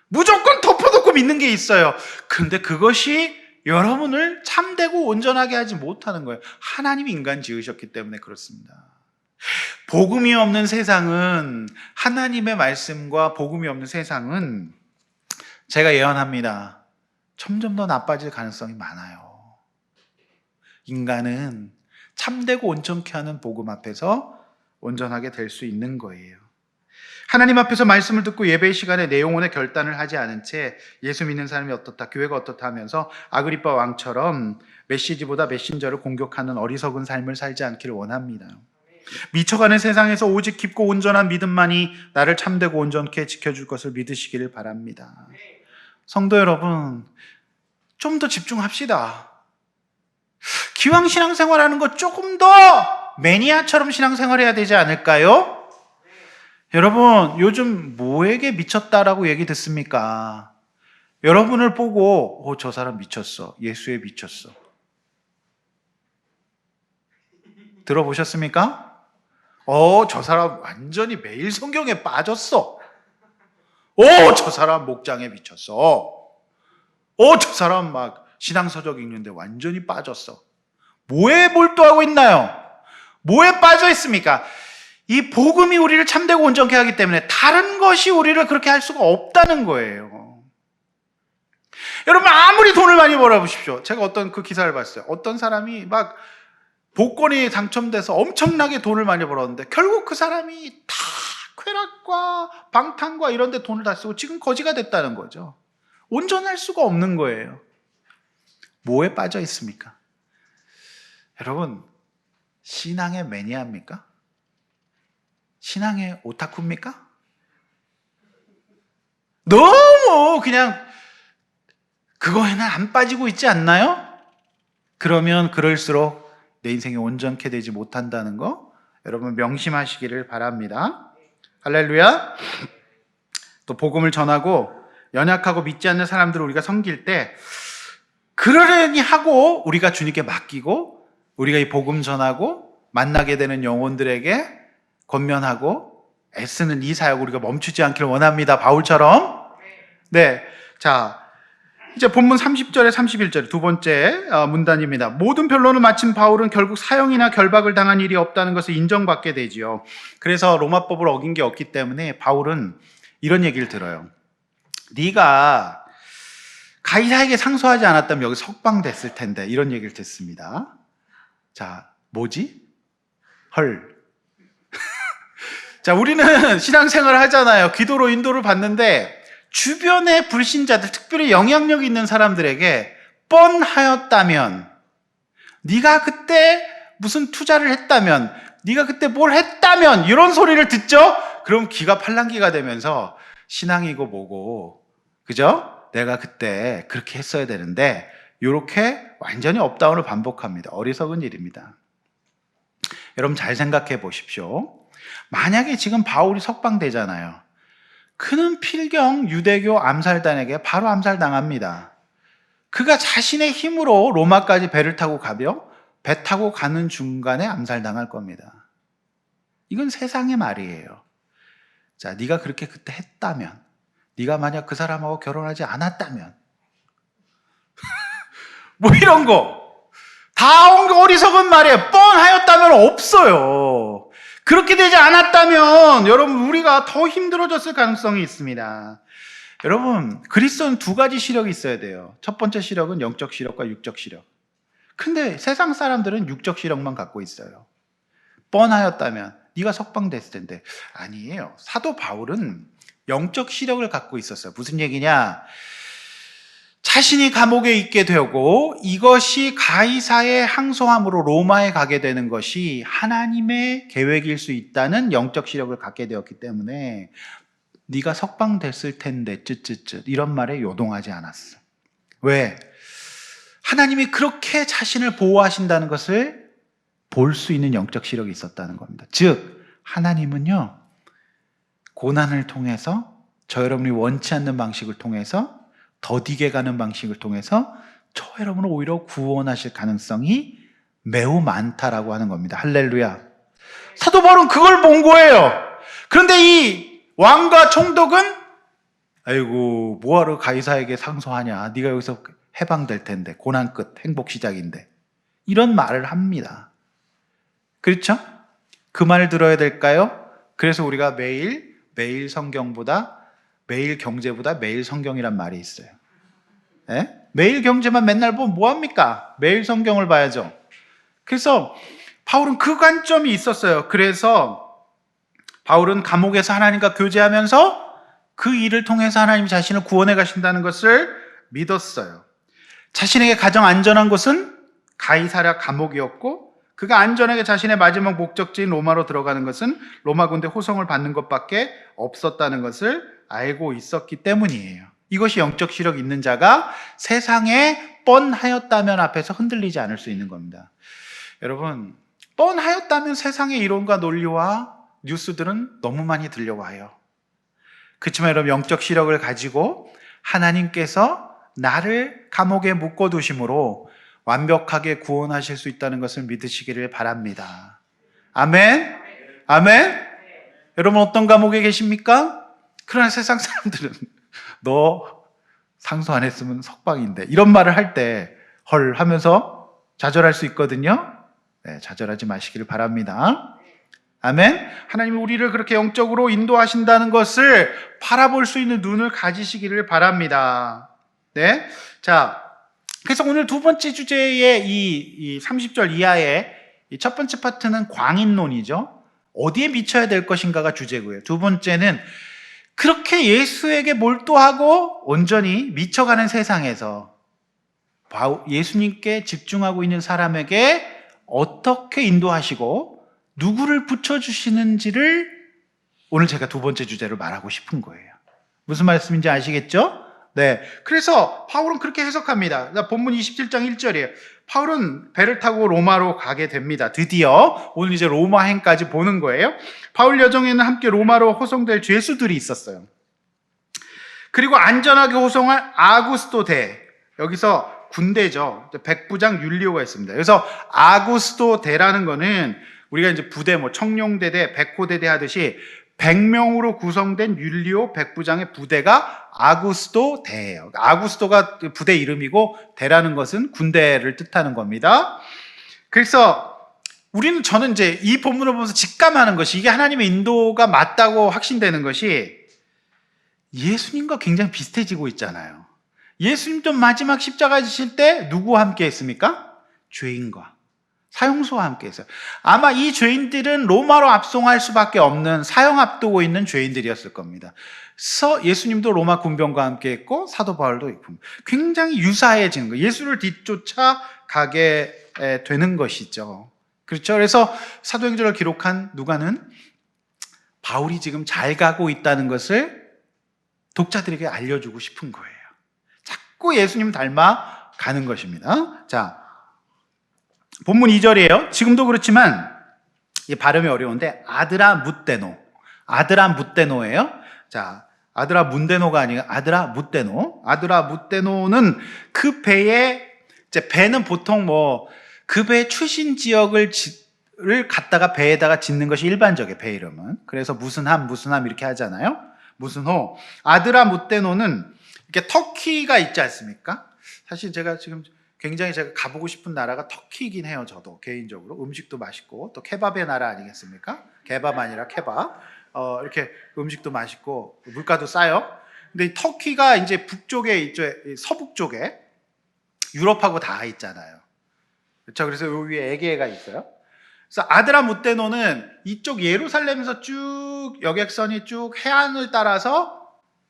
S1: 무조건 덮어놓고 믿는 게 있어요. 그런데 그것이 여러분을 참되고 온전하게 하지 못하는 거예요. 하나님이 인간 지으셨기 때문에 그렇습니다. 복음이 없는 세상은, 하나님의 말씀과 복음이 없는 세상은 제가 예언합니다. 점점 더 나빠질 가능성이 많아요. 인간은 참되고 온전케 하는 복음 앞에서 온전하게 될 수 있는 거예요. 하나님 앞에서 말씀을 듣고 예배 시간에 내용원의 결단을 하지 않은 채 예수 믿는 사람이 어떻다, 교회가 어떻다 하면서 아그리빠 왕처럼 메시지보다 메신저를 공격하는 어리석은 삶을 살지 않기를 원합니다. 미쳐가는 세상에서 오직 깊고 온전한 믿음만이 나를 참되고 온전케 지켜줄 것을 믿으시기를 바랍니다. 성도 여러분, 좀 더 집중합시다. 기왕 신앙생활하는 거 조금 더 매니아처럼 신앙생활해야 되지 않을까요? 여러분, 요즘 뭐에게 미쳤다라고 얘기 듣습니까? 여러분을 보고 저 사람 미쳤어, 예수에 미쳤어, 들어보셨습니까? 저 사람 완전히 매일 성경에 빠졌어. 저 사람 목장에 미쳤어. 저 사람 막 신앙서적 읽는데 완전히 빠졌어. 뭐에 몰두하고 있나요? 뭐에 빠져 있습니까? 이 복음이 우리를 참되고 온전케 하기 때문에 다른 것이 우리를 그렇게 할 수가 없다는 거예요. 여러분, 아무리 돈을 많이 벌어보십시오. 제가 어떤 그 기사를 봤어요. 어떤 사람이 막 복권이 당첨돼서 엄청나게 돈을 많이 벌었는데 결국 그 사람이 다 쾌락과 방탕과 이런 데 돈을 다 쓰고 지금 거지가 됐다는 거죠. 온전할 수가 없는 거예요. 뭐에 빠져 있습니까? 여러분, 신앙의 매니아입니까? 신앙의 오타쿠입니까? 너무 그냥 그거에는 안 빠지고 있지 않나요? 그러면 그럴수록 내 인생이 온전케 되지 못한다는 거 여러분 명심하시기를 바랍니다. 할렐루야. 또 복음을 전하고 연약하고 믿지 않는 사람들을 우리가 섬길 때 그러려니 하고 우리가 주님께 맡기고 우리가 이 복음 전하고 만나게 되는 영혼들에게 권면하고 애쓰는 이 사역 우리가 멈추지 않기를 원합니다. 바울처럼. 네. 자, 이제 본문 30절에 31절 두 번째 문단입니다. 모든 변론을 마친 바울은 결국 사형이나 결박을 당한 일이 없다는 것을 인정받게 되지요. 그래서 로마법을 어긴 게 없기 때문에 바울은 이런 얘기를 들어요. 네가 가이사에게 상소하지 않았다면 여기 석방됐을 텐데, 이런 얘기를 듣습니다. 자, 뭐지? 헐. 자, 우리는 신앙생활을 하잖아요. 기도로 인도를 받는데 주변의 불신자들, 특별히 영향력 있는 사람들에게 뻔하였다면, 네가 그때 무슨 투자를 했다면, 네가 그때 뭘 했다면, 이런 소리를 듣죠? 그럼 기가 팔랑기가 되면서 신앙이고 뭐고, 그죠? 내가 그때 그렇게 했어야 되는데, 이렇게 완전히 업다운을 반복합니다. 어리석은 일입니다. 여러분 잘 생각해 보십시오. 만약에 지금 바울이 석방되잖아요. 그는 필경 유대교 암살단에게 바로 암살당합니다. 그가 자신의 힘으로 로마까지 배를 타고 가며 배 타고 가는 중간에 암살당할 겁니다. 이건 세상의 말이에요. 자, 네가 그렇게 그때 했다면, 네가 만약 그 사람하고 결혼하지 않았다면, 뭐 이런 거 다 어리석은 말이에요. 뻔하였다면 없어요. 그렇게 되지 않았다면 여러분 우리가 더 힘들어졌을 가능성이 있습니다. 여러분, 그리스도는 두 가지 시력이 있어야 돼요. 첫 번째 시력은 영적 시력과 육적 시력. 근데 세상 사람들은 육적 시력만 갖고 있어요. 뻔하였다면 네가 석방됐을 텐데. 아니에요. 사도 바울은 영적 시력을 갖고 있었어요. 무슨 얘기냐? 자신이 감옥에 있게 되고 이것이 가이사의 항소함으로 로마에 가게 되는 것이 하나님의 계획일 수 있다는 영적 시력을 갖게 되었기 때문에 네가 석방됐을 텐데 쯧쯧쯧 이런 말에 요동하지 않았어. 왜? 하나님이 그렇게 자신을 보호하신다는 것을 볼 수 있는 영적 시력이 있었다는 겁니다. 즉 하나님은요, 고난을 통해서 저 여러분이 원치 않는 방식을 통해서 더디게 가는 방식을 통해서 저 여러분을 오히려 구원하실 가능성이 매우 많다라고 하는 겁니다. 할렐루야. 사도 바울은 그걸 본 거예요. 그런데 이 왕과 총독은 아이고 뭐하러 가이사에게 상소하냐, 네가 여기서 해방될 텐데, 고난 끝 행복 시작인데, 이런 말을 합니다. 그렇죠? 그 말을 들어야 될까요? 그래서 우리가 매일 성경보다 매일 경제보다 매일 성경이란 말이 있어요. 예? 매일 경제만 맨날 보면 뭐합니까? 매일 성경을 봐야죠. 그래서 바울은 그 관점이 있었어요. 그래서 바울은 감옥에서 하나님과 교제하면서 그 일을 통해서 하나님 자신을 구원해 가신다는 것을 믿었어요. 자신에게 가장 안전한 곳은 가이사랴 감옥이었고, 그가 안전하게 자신의 마지막 목적지인 로마로 들어가는 것은 로마 군대 호송을 받는 것밖에 없었다는 것을 알고 있었기 때문이에요. 이것이 영적 시력 있는 자가 세상에 뻔하였다면 앞에서 흔들리지 않을 수 있는 겁니다. 여러분, 뻔하였다면 세상의 이론과 논리와 뉴스들은 너무 많이 들려와요. 그렇지만 여러분, 영적 시력을 가지고 하나님께서 나를 감옥에 묶어두심으로 완벽하게 구원하실 수 있다는 것을 믿으시기를 바랍니다. 아멘? 아멘? 여러분, 어떤 감옥에 계십니까? 그러나 세상 사람들은 너 상소 안 했으면 석방인데, 이런 말을 할 때 헐 하면서 좌절할 수 있거든요. 네, 좌절하지 마시기를 바랍니다. 아멘. 하나님이 우리를 그렇게 영적으로 인도하신다는 것을 바라볼 수 있는 눈을 가지시기를 바랍니다. 네. 자, 그래서 오늘 두 번째 주제의 이 30절 이하의 이 첫 번째 파트는 광인론이죠. 어디에 미쳐야 될 것인가가 주제고요. 두 번째는 그렇게 예수에게 몰두하고 온전히 미쳐가는 세상에서 예수님께 집중하고 있는 사람에게 어떻게 인도하시고 누구를 붙여주시는지를 오늘 제가 두 번째 주제로 말하고 싶은 거예요. 무슨 말씀인지 아시겠죠? 네. 그래서 바울은 그렇게 해석합니다. 본문 27장 1절이에요. 바울은 배를 타고 로마로 가게 됩니다. 드디어 오늘 이제 로마행까지 보는 거예요. 바울 여정에는 함께 로마로 호송될 죄수들이 있었어요. 그리고 안전하게 호송할 아구스도 대, 여기서 군대죠. 백부장 율리오가 있습니다. 그래서 아구스도 대라는 거는 우리가 이제 부대, 청룡대대, 백호대대 하듯이 100명으로 구성된 율리오 백부장의 부대가 아구스도 대예요. 아구스도가 부대 이름이고 대라는 것은 군대를 뜻하는 겁니다. 그래서 저는 이제 이 본문을 보면서 직감하는 것이, 이게 하나님의 인도가 맞다고 확신되는 것이 예수님과 굉장히 비슷해지고 있잖아요. 예수님도 마지막 십자가 지실 때 누구와 함께 했습니까? 죄인과 사형수와 함께 했어요. 아마 이 죄인들은 로마로 압송할 수밖에 없는, 사형 앞두고 있는 죄인들이었을 겁니다. 그래서 예수님도 로마 군병과 함께 했고 사도 바울도 있고 굉장히 유사해지는 거예요. 예수를 뒤쫓아 가게 되는 것이죠. 그렇죠? 그래서 사도행전을 기록한 누가는 바울이 지금 잘 가고 있다는 것을 독자들에게 알려주고 싶은 거예요. 자꾸 예수님 닮아 가는 것입니다. 자, 본문 2절이에요. 지금도 그렇지만 이 발음이 어려운데 아드라무떼노예요. 자, 아드라문데노가 아니고 아드라무떼노는 그 배에, 이제 배는 보통 그 배의 출신 지역을 갖다가 배에다가 짓는 것이 일반적이에요. 배 이름은. 그래서 무슨 함 이렇게 하잖아요. 무슨 호. 아드라무떼노는 이렇게 터키가 있지 않습니까? 사실 제가 가보고 싶은 나라가 터키이긴 해요. 저도 개인적으로 음식도 맛있고, 또 케밥의 나라 아니겠습니까? 케밥 아니라 케밥. 이렇게 음식도 맛있고 물가도 싸요. 근데 이 터키가 이제 북쪽에 서북 쪽에 유럽하고 다 있잖아요. 그렇죠? 그래서 여기 위에 에게해가 있어요. 그래서 아드라무떼노는 이쪽 예루살렘에서 쭉 여객선이 쭉 해안을 따라서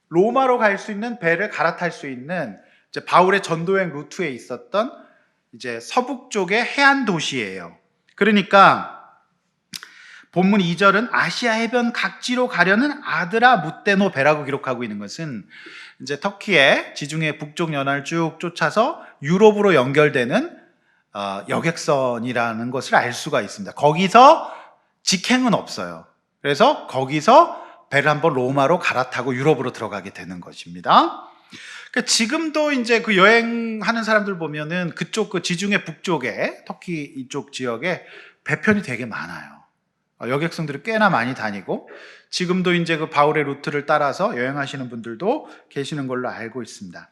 S1: 로마로 갈 수 있는 배를 갈아탈 수 있는 이제 바울의 전도여행 루트에 있었던 이제 서북 쪽의 해안 도시예요. 그러니까 본문 2절은 아시아 해변 각지로 가려는 아드라무떼노 배라고 기록하고 있는 것은 이제 터키의 지중해 북쪽 연안을 쭉 쫓아서 유럽으로 연결되는 여객선이라는 것을 알 수가 있습니다. 거기서 직행은 없어요. 그래서 거기서 배를 한번 로마로 갈아타고 유럽으로 들어가게 되는 것입니다. 그러니까 지금도 이제 그 여행하는 사람들 보면은 그쪽 그 지중해 북쪽에, 터키 이쪽 지역에 배편이 되게 많아요. 여객선들이 꽤나 많이 다니고, 지금도 이제 그 바울의 루트를 따라서 여행하시는 분들도 계시는 걸로 알고 있습니다.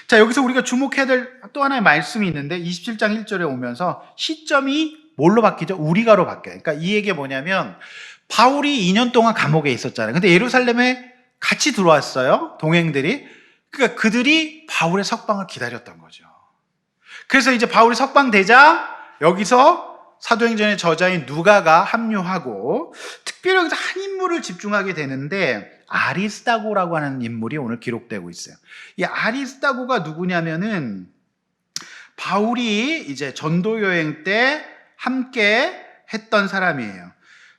S1: 자, 여기서 우리가 주목해야 될 또 하나의 말씀이 있는데 27장 1절에 오면서 시점이 뭘로 바뀌죠? 우리가로 바뀌어요. 그러니까 이 얘기가 뭐냐면 바울이 2년 동안 감옥에 있었잖아요. 근데 예루살렘에 같이 들어왔어요. 동행들이. 그러니까 그들이 바울의 석방을 기다렸던 거죠. 그래서 이제 바울이 석방되자 여기서 사도행전의 저자인 누가가 합류하고 특별히 여기서 한 인물을 집중하게 되는데 아리스다고라고 하는 인물이 오늘 기록되고 있어요. 이 아리스다고가 누구냐면은 바울이 이제 전도 여행 때 함께 했던 사람이에요.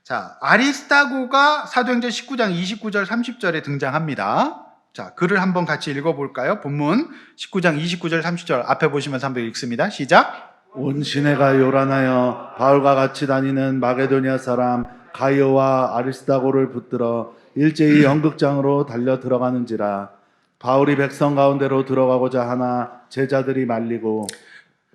S1: 자, 아리스다고가 사도행전 19장 29절 30절에 등장합니다. 자, 글을 한번 같이 읽어볼까요? 본문 19장 29절 30절 앞에 보시면서 한번 읽습니다. 시작.
S2: 온 시내가 요란하여 바울과 같이 다니는 마게도니아 사람 가이오와 아리스다고를 붙들어 일제히 연극장으로 달려 들어가는지라. 바울이 백성 가운데로 들어가고자 하나 제자들이 말리고.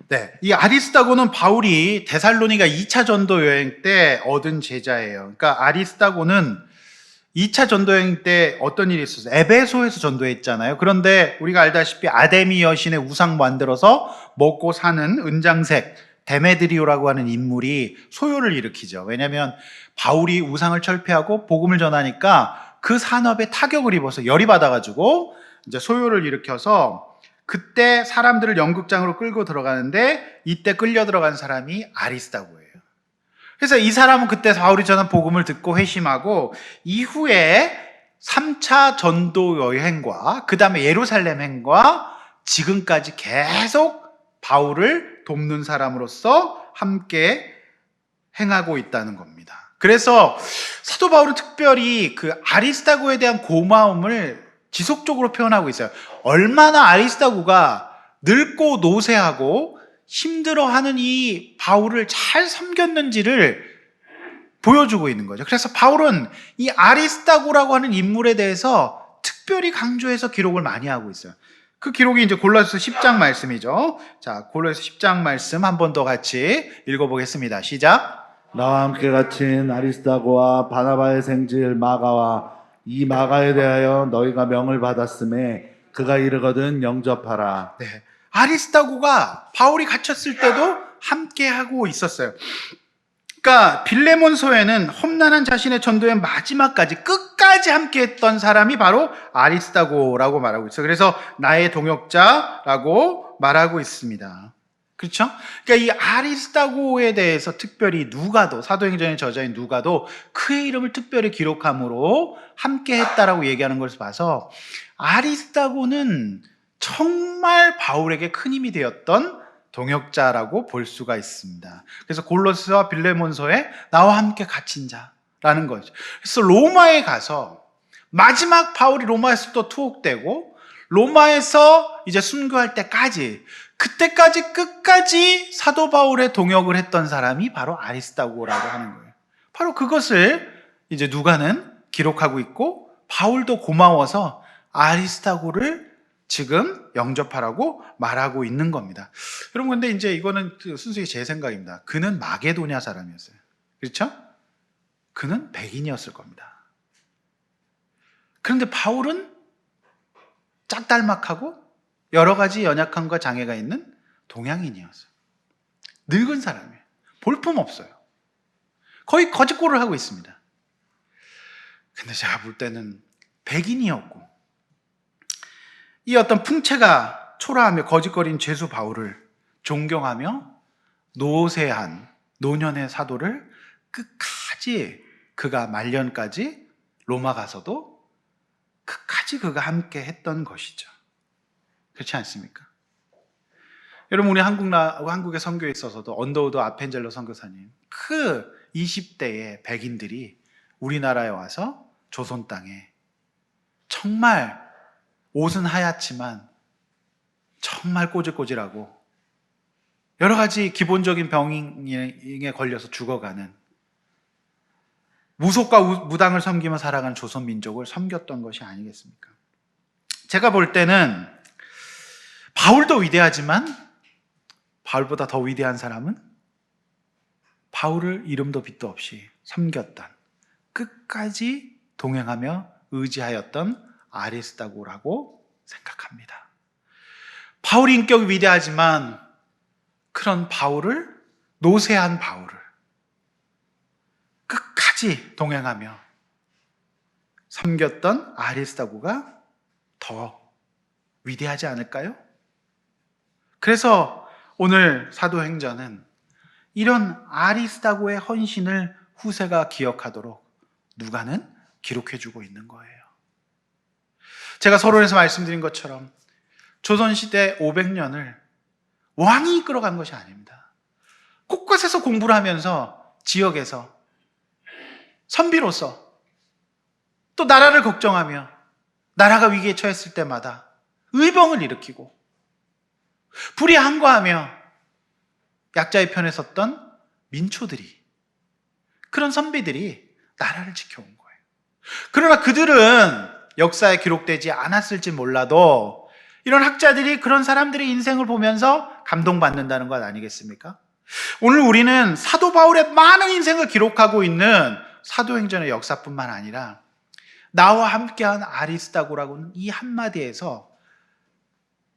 S1: 네, 이 아리스다고는 바울이 데살로니가 2차 전도 여행 때 얻은 제자예요. 그러니까 아리스다고는 2차 전도 여행 때 어떤 일이 있었어요? 에베소에서 전도했잖아요. 그런데 우리가 알다시피 아데미 여신의 우상 만들어서 먹고 사는 은장색 데메드리오라고 하는 인물이 소요를 일으키죠. 왜냐하면 바울이 우상을 철폐하고 복음을 전하니까 그 산업에 타격을 입어서 열이 받아가지고 이제 소요를 일으켜서 그때 사람들을 연극장으로 끌고 들어가는데 이때 끌려 들어간 사람이 아리스다고예요. 그래서 이 사람은 그때 바울이 전한 복음을 듣고 회심하고 이후에 3차 전도 여행과 그 다음에 예루살렘 행과 지금까지 계속 바울을 돕는 사람으로서 함께 행하고 있다는 겁니다. 그래서 사도 바울은 특별히 그 아리스다고에 대한 고마움을 지속적으로 표현하고 있어요. 얼마나 아리스다고가 늙고 노쇠하고 힘들어하는 이 바울을 잘 섬겼는지를 보여주고 있는 거죠. 그래서 바울은 이 아리스다고라고 하는 인물에 대해서 특별히 강조해서 기록을 많이 하고 있어요. 그 기록이 이제 골로새 10장 말씀이죠. 자, 골로새 10장 말씀 한 번 더 같이 읽어보겠습니다. 시작.
S2: 나와 함께 갇힌 아리스다고와 바나바의 생질 마가와 이 마가에 대하여 너희가 명을 받았음에 그가 이르거든 영접하라.
S1: 네, 아리스다고가 바울이 갇혔을 때도 함께 하고 있었어요. 그러니까 빌레몬서에는 험난한 자신의 전도의 마지막까지 끝까지 함께했던 사람이 바로 아리스다고라고 말하고 있어요. 그래서 나의 동역자라고 말하고 있습니다. 그렇죠? 그러니까 이 아리스다고에 대해서 특별히 누가도 사도행전의 저자인 누가도 그의 이름을 특별히 기록함으로 함께했다라고 얘기하는 것을 봐서 아리스다고는 정말 바울에게 큰 힘이 되었던 동역자라고 볼 수가 있습니다. 그래서 골로새와 빌레몬서에 나와 함께 갇힌 자라는 거죠. 그래서 로마에 가서 마지막 바울이 로마에서 또 투옥되고 로마에서 이제 순교할 때까지 그때까지 끝까지 사도 바울의 동역을 했던 사람이 바로 아리스다고라고 하는 거예요. 바로 그것을 이제 누가는 기록하고 있고 바울도 고마워서 아리스다고를 지금 영접하라고 말하고 있는 겁니다. 여러분, 근데 이제 이거는 순수히 제 생각입니다. 그는 마게도냐 사람이었어요. 그렇죠? 그는 백인이었을 겁니다. 그런데 바울은 짝달막하고 여러 가지 연약함과 장애가 있는 동양인이었어요. 늙은 사람이에요. 볼품 없어요. 거의 거짓골을 하고 있습니다. 근데 제가 볼 때는 백인이었고 이 어떤 풍채가 초라하며 거짓거린 죄수 바울을 존경하며 노쇠한 노년의 사도를 끝까지 그가 말년까지 로마 가서도 끝까지 그가 함께 했던 것이죠. 그렇지 않습니까? 여러분, 우리 한국의 선교에 있어서도 언더우드 아펜젤로 선교사님 그 20대의 백인들이 우리나라에 와서 조선 땅에 정말 옷은 하얗지만 정말 꼬질꼬질하고 여러 가지 기본적인 병에 걸려서 죽어가는 무속과 무당을 섬기며 살아가는 조선 민족을 섬겼던 것이 아니겠습니까? 제가 볼 때는 바울도 위대하지만 바울보다 더 위대한 사람은 바울을 이름도 빛도 없이 섬겼던 끝까지 동행하며 의지하였던 아리스다고라고 생각합니다. 바울의 인격이 위대하지만 그런 바울을 노쇠한 바울을 끝까지 동행하며 섬겼던 아리스다고가 더 위대하지 않을까요? 그래서 오늘 사도행전은 이런 아리스다고의 헌신을 후세가 기억하도록 누가는 기록해주고 있는 거예요. 제가 서론에서 말씀드린 것처럼 조선시대 500년을 왕이 이끌어간 것이 아닙니다. 곳곳에서 공부를 하면서 지역에서 선비로서 또 나라를 걱정하며 나라가 위기에 처했을 때마다 의병을 일으키고 불이 한가하며 약자의 편에 섰던 민초들이, 그런 선비들이 나라를 지켜온 거예요. 그러나 그들은 역사에 기록되지 않았을지 몰라도 이런 학자들이 그런 사람들의 인생을 보면서 감동받는다는 것 아니겠습니까? 오늘 우리는 사도 바울의 많은 인생을 기록하고 있는 사도행전의 역사뿐만 아니라 나와 함께한 아리스다고라고는 이 한마디에서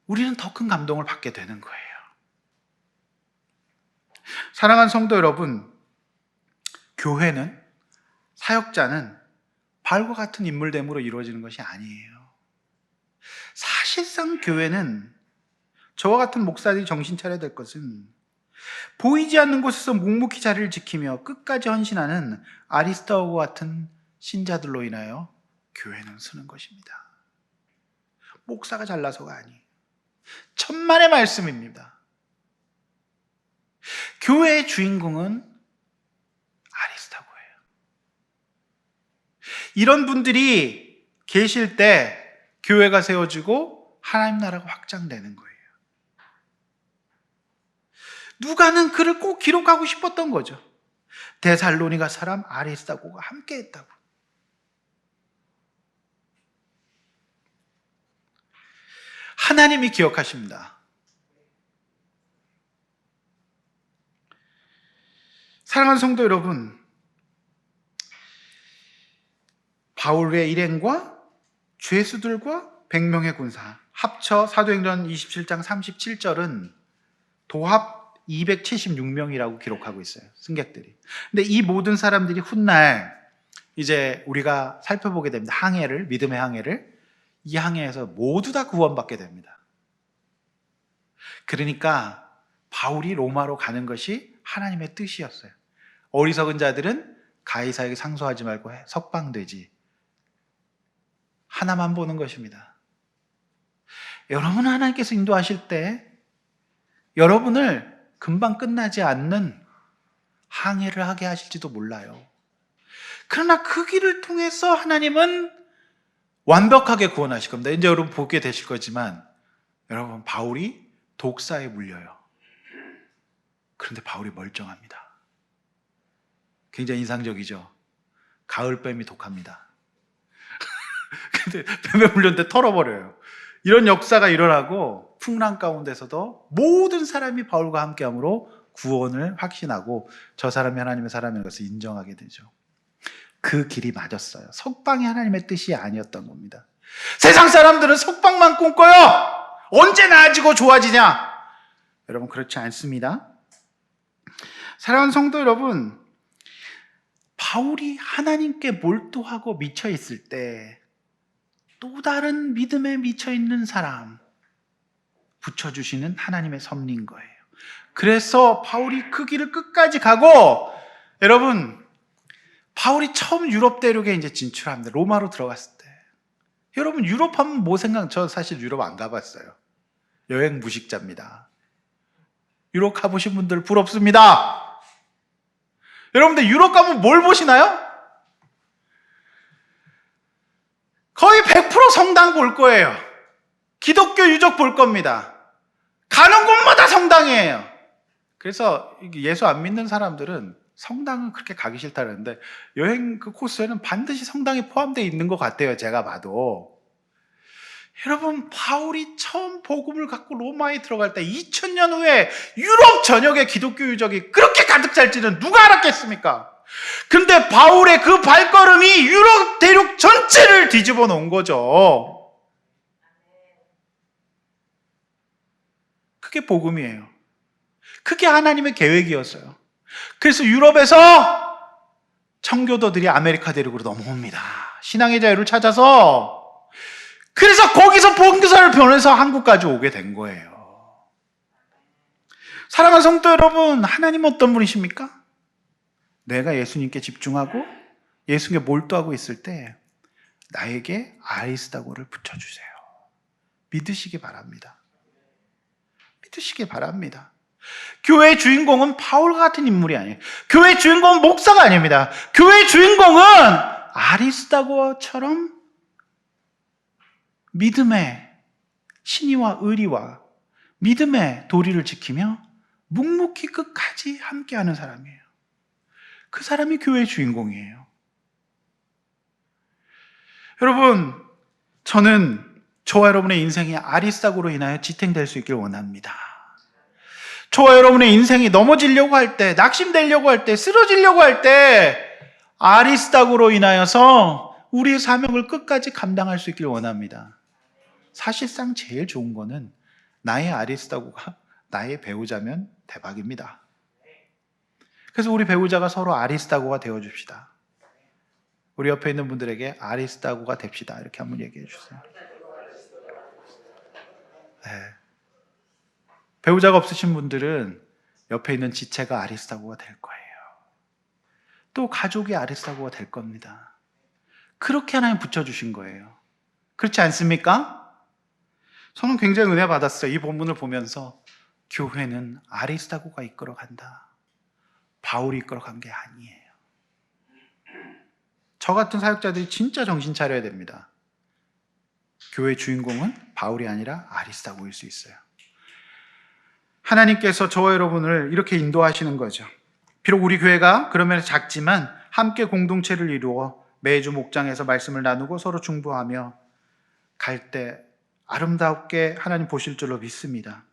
S1: 우리는 더 큰 감동을 받게 되는 거예요. 사랑하는 성도 여러분, 교회는, 사역자는 바울과 같은 인물됨으로 이루어지는 것이 아니에요. 사실상 교회는, 저와 같은 목사들이 정신 차려야 될 것은 보이지 않는 곳에서 묵묵히 자리를 지키며 끝까지 헌신하는 아리스다고와 같은 신자들로 인하여 교회는 서는 것입니다. 목사가 잘나서가 아니에요. 천만의 말씀입니다. 교회의 주인공은 아리스다고예요. 이런 분들이 계실 때 교회가 세워지고 하나님 나라가 확장되는 거예요. 누가는 그를 꼭 기록하고 싶었던 거죠. 데살로니가 사람 아리스다고가 함께 했다고. 하나님이 기억하십니다. 사랑하는 성도 여러분, 바울의 일행과 죄수들과 100명의 군사 합쳐 사도행전 27장 37절은 도합 276명이라고 기록하고 있어요. 승객들이. 근데 이 모든 사람들이 훗날 이제 우리가 살펴보게 됩니다. 항해를, 믿음의 항해를, 이 항해에서 모두 다 구원받게 됩니다. 그러니까 바울이 로마로 가는 것이 하나님의 뜻이었어요. 어리석은 자들은 가이사에게 상소하지 말고 석방되지. 하나만 보는 것입니다. 여러분, 하나님께서 인도하실 때 여러분을 금방 끝나지 않는 항해를 하게 하실지도 몰라요. 그러나 그 길을 통해서 하나님은 완벽하게 구원하실 겁니다. 이제 여러분 보게 되실 거지만, 여러분, 바울이 독사에 물려요. 그런데 바울이 멀쩡합니다. 굉장히 인상적이죠. 가을뱀이 독합니다. 근데 뱀에 물렸는데 털어버려요. 이런 역사가 일어나고 풍랑 가운데서도 모든 사람이 바울과 함께함으로 구원을 확신하고 저 사람이 하나님의 사람인 것을 인정하게 되죠. 그 길이 맞았어요. 석방이 하나님의 뜻이 아니었던 겁니다. 세상 사람들은 석방만 꿈꿔요. 언제 나아지고 좋아지냐? 여러분, 그렇지 않습니다. 사랑하는 성도 여러분, 바울이 하나님께 몰두하고 미쳐있을 때 또 다른 믿음에 미쳐있는 사람 붙여주시는 하나님의 섭리인 거예요. 그래서 바울이 그 길을 끝까지 가고, 여러분, 바울이 처음 유럽 대륙에 이제 진출합니다. 로마로 들어갔을 때. 여러분, 유럽 하면 뭐 저 사실 유럽 안 가봤어요. 여행 무식자입니다. 유럽 가보신 분들 부럽습니다. 여러분들 유럽 가면 뭘 보시나요? 거의 100% 성당 볼 거예요. 기독교 유적 볼 겁니다. 가는 곳마다 성당이에요. 그래서 예수 안 믿는 사람들은 성당은 그렇게 가기 싫다는데 여행 그 코스에는 반드시 성당이 포함되어 있는 것 같아요. 제가 봐도. 여러분, 바울이 처음 복음을 갖고 로마에 들어갈 때 2000년 후에 유럽 전역의 기독교 유적이 그렇게 가득 찰지는 누가 알았겠습니까? 근데 바울의 그 발걸음이 유럽 대륙 전체를 뒤집어 놓은 거죠. 그게 복음이에요. 그게 하나님의 계획이었어요. 그래서 유럽에서 청교도들이 아메리카 대륙으로 넘어옵니다. 신앙의 자유를 찾아서. 그래서 거기서 봉기사를 변해서 한국까지 오게 된 거예요. 사랑하는 성도 여러분, 하나님은 어떤 분이십니까? 내가 예수님께 집중하고 예수님께 몰두하고 있을 때 나에게 아리스다고를 붙여주세요. 믿으시기 바랍니다. 믿으시기 바랍니다. 교회의 주인공은 바울 같은 인물이 아니에요. 교회의 주인공은 목사가 아닙니다. 교회의 주인공은 아리스다고처럼 믿음의 신의와 의리와 믿음의 도리를 지키며 묵묵히 끝까지 함께하는 사람이에요. 그 사람이 교회의 주인공이에요. 여러분, 저는 저와 여러분의 인생이 아리스다고로 인하여 지탱될 수 있길 원합니다. 저와 여러분의 인생이 넘어지려고 할 때, 낙심되려고 할 때, 쓰러지려고 할 때 아리스다고로 인하여서 우리의 사명을 끝까지 감당할 수 있길 원합니다. 사실상 제일 좋은 거는 나의 아리스다고가 나의 배우자면 대박입니다. 그래서 우리 배우자가 서로 아리스다고가 되어줍시다. 우리 옆에 있는 분들에게 아리스다고가 됩시다. 이렇게 한번 얘기해 주세요. 네. 배우자가 없으신 분들은 옆에 있는 지체가 아리스다고가 될 거예요. 또 가족이 아리스다고가 될 겁니다. 그렇게 하나님 붙여주신 거예요. 그렇지 않습니까? 저는 굉장히 은혜 받았어요. 이 본문을 보면서 교회는 아리스다고가 이끌어간다. 바울이 이끌어간 게 아니에요. 저 같은 사역자들이 진짜 정신 차려야 됩니다. 교회의 주인공은 바울이 아니라 아리스다고일 수 있어요. 하나님께서 저와 여러분을 이렇게 인도하시는 거죠. 비록 우리 교회가 그러면 작지만 함께 공동체를 이루어 매주 목장에서 말씀을 나누고 서로 중보하며 갈 때 아름답게 하나님 보실 줄로 믿습니다.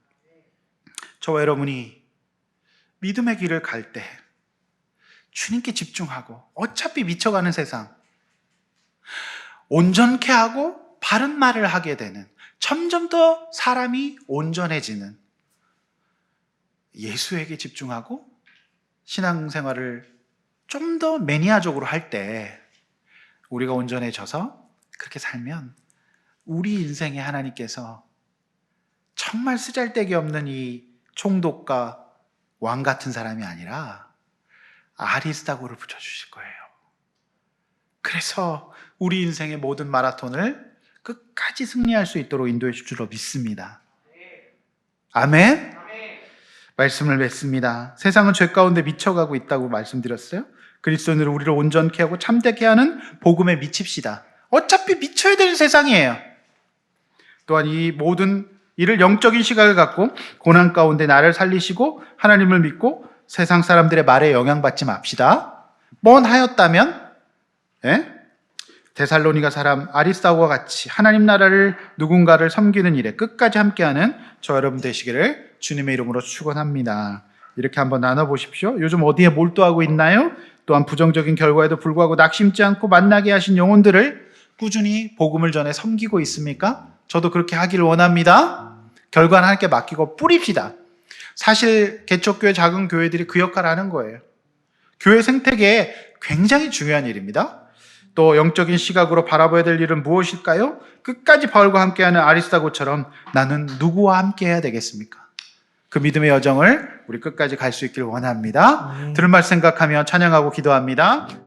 S1: 저와 여러분이 믿음의 길을 갈 때 주님께 집중하고 어차피 미쳐가는 세상 온전케 하고 바른 말을 하게 되는 점점 더 사람이 온전해지는 예수에게 집중하고 신앙생활을 좀 더 매니아적으로 할 때 우리가 온전해져서 그렇게 살면 우리 인생에 하나님께서 정말 쓰잘데기 없는 이 총독과 왕 같은 사람이 아니라 아리스다고를 붙여주실 거예요. 그래서 우리 인생의 모든 마라톤을 끝까지 승리할 수 있도록 인도해 줄 줄로 믿습니다. 아멘? 말씀을 맺습니다. 세상은 죄 가운데 미쳐가고 있다고 말씀드렸어요. 그리스도인으로 우리를 온전케 하고 참되게 하는 복음에 미칩시다. 어차피 미쳐야 되는 세상이에요. 또한 이 모든 이를 영적인 시각을 갖고 고난 가운데 나를 살리시고 하나님을 믿고 세상 사람들의 말에 영향받지 맙시다. 뭔 하였다면 데살로니가 사람 아리스다고와 같이 하나님 나라를 누군가를 섬기는 일에 끝까지 함께하는 저 여러분 되시기를 주님의 이름으로 축원합니다. 이렇게 한번 나눠보십시오. 요즘 어디에 몰두하고 있나요? 또한 부정적인 결과에도 불구하고 낙심지 않고 만나게 하신 영혼들을 꾸준히 복음을 전해 섬기고 있습니까? 저도 그렇게 하기를 원합니다. 결과는 하나님께 맡기고 뿌립시다. 사실 개척교회 작은 교회들이 그 역할을 하는 거예요. 교회 생태계에 굉장히 중요한 일입니다. 또 영적인 시각으로 바라봐야 될 일은 무엇일까요? 끝까지 바울과 함께하는 아리스다고처럼 나는 누구와 함께해야 되겠습니까? 그 믿음의 여정을 우리 끝까지 갈 수 있기를 원합니다. 들을 말 생각하며 찬양하고 기도합니다.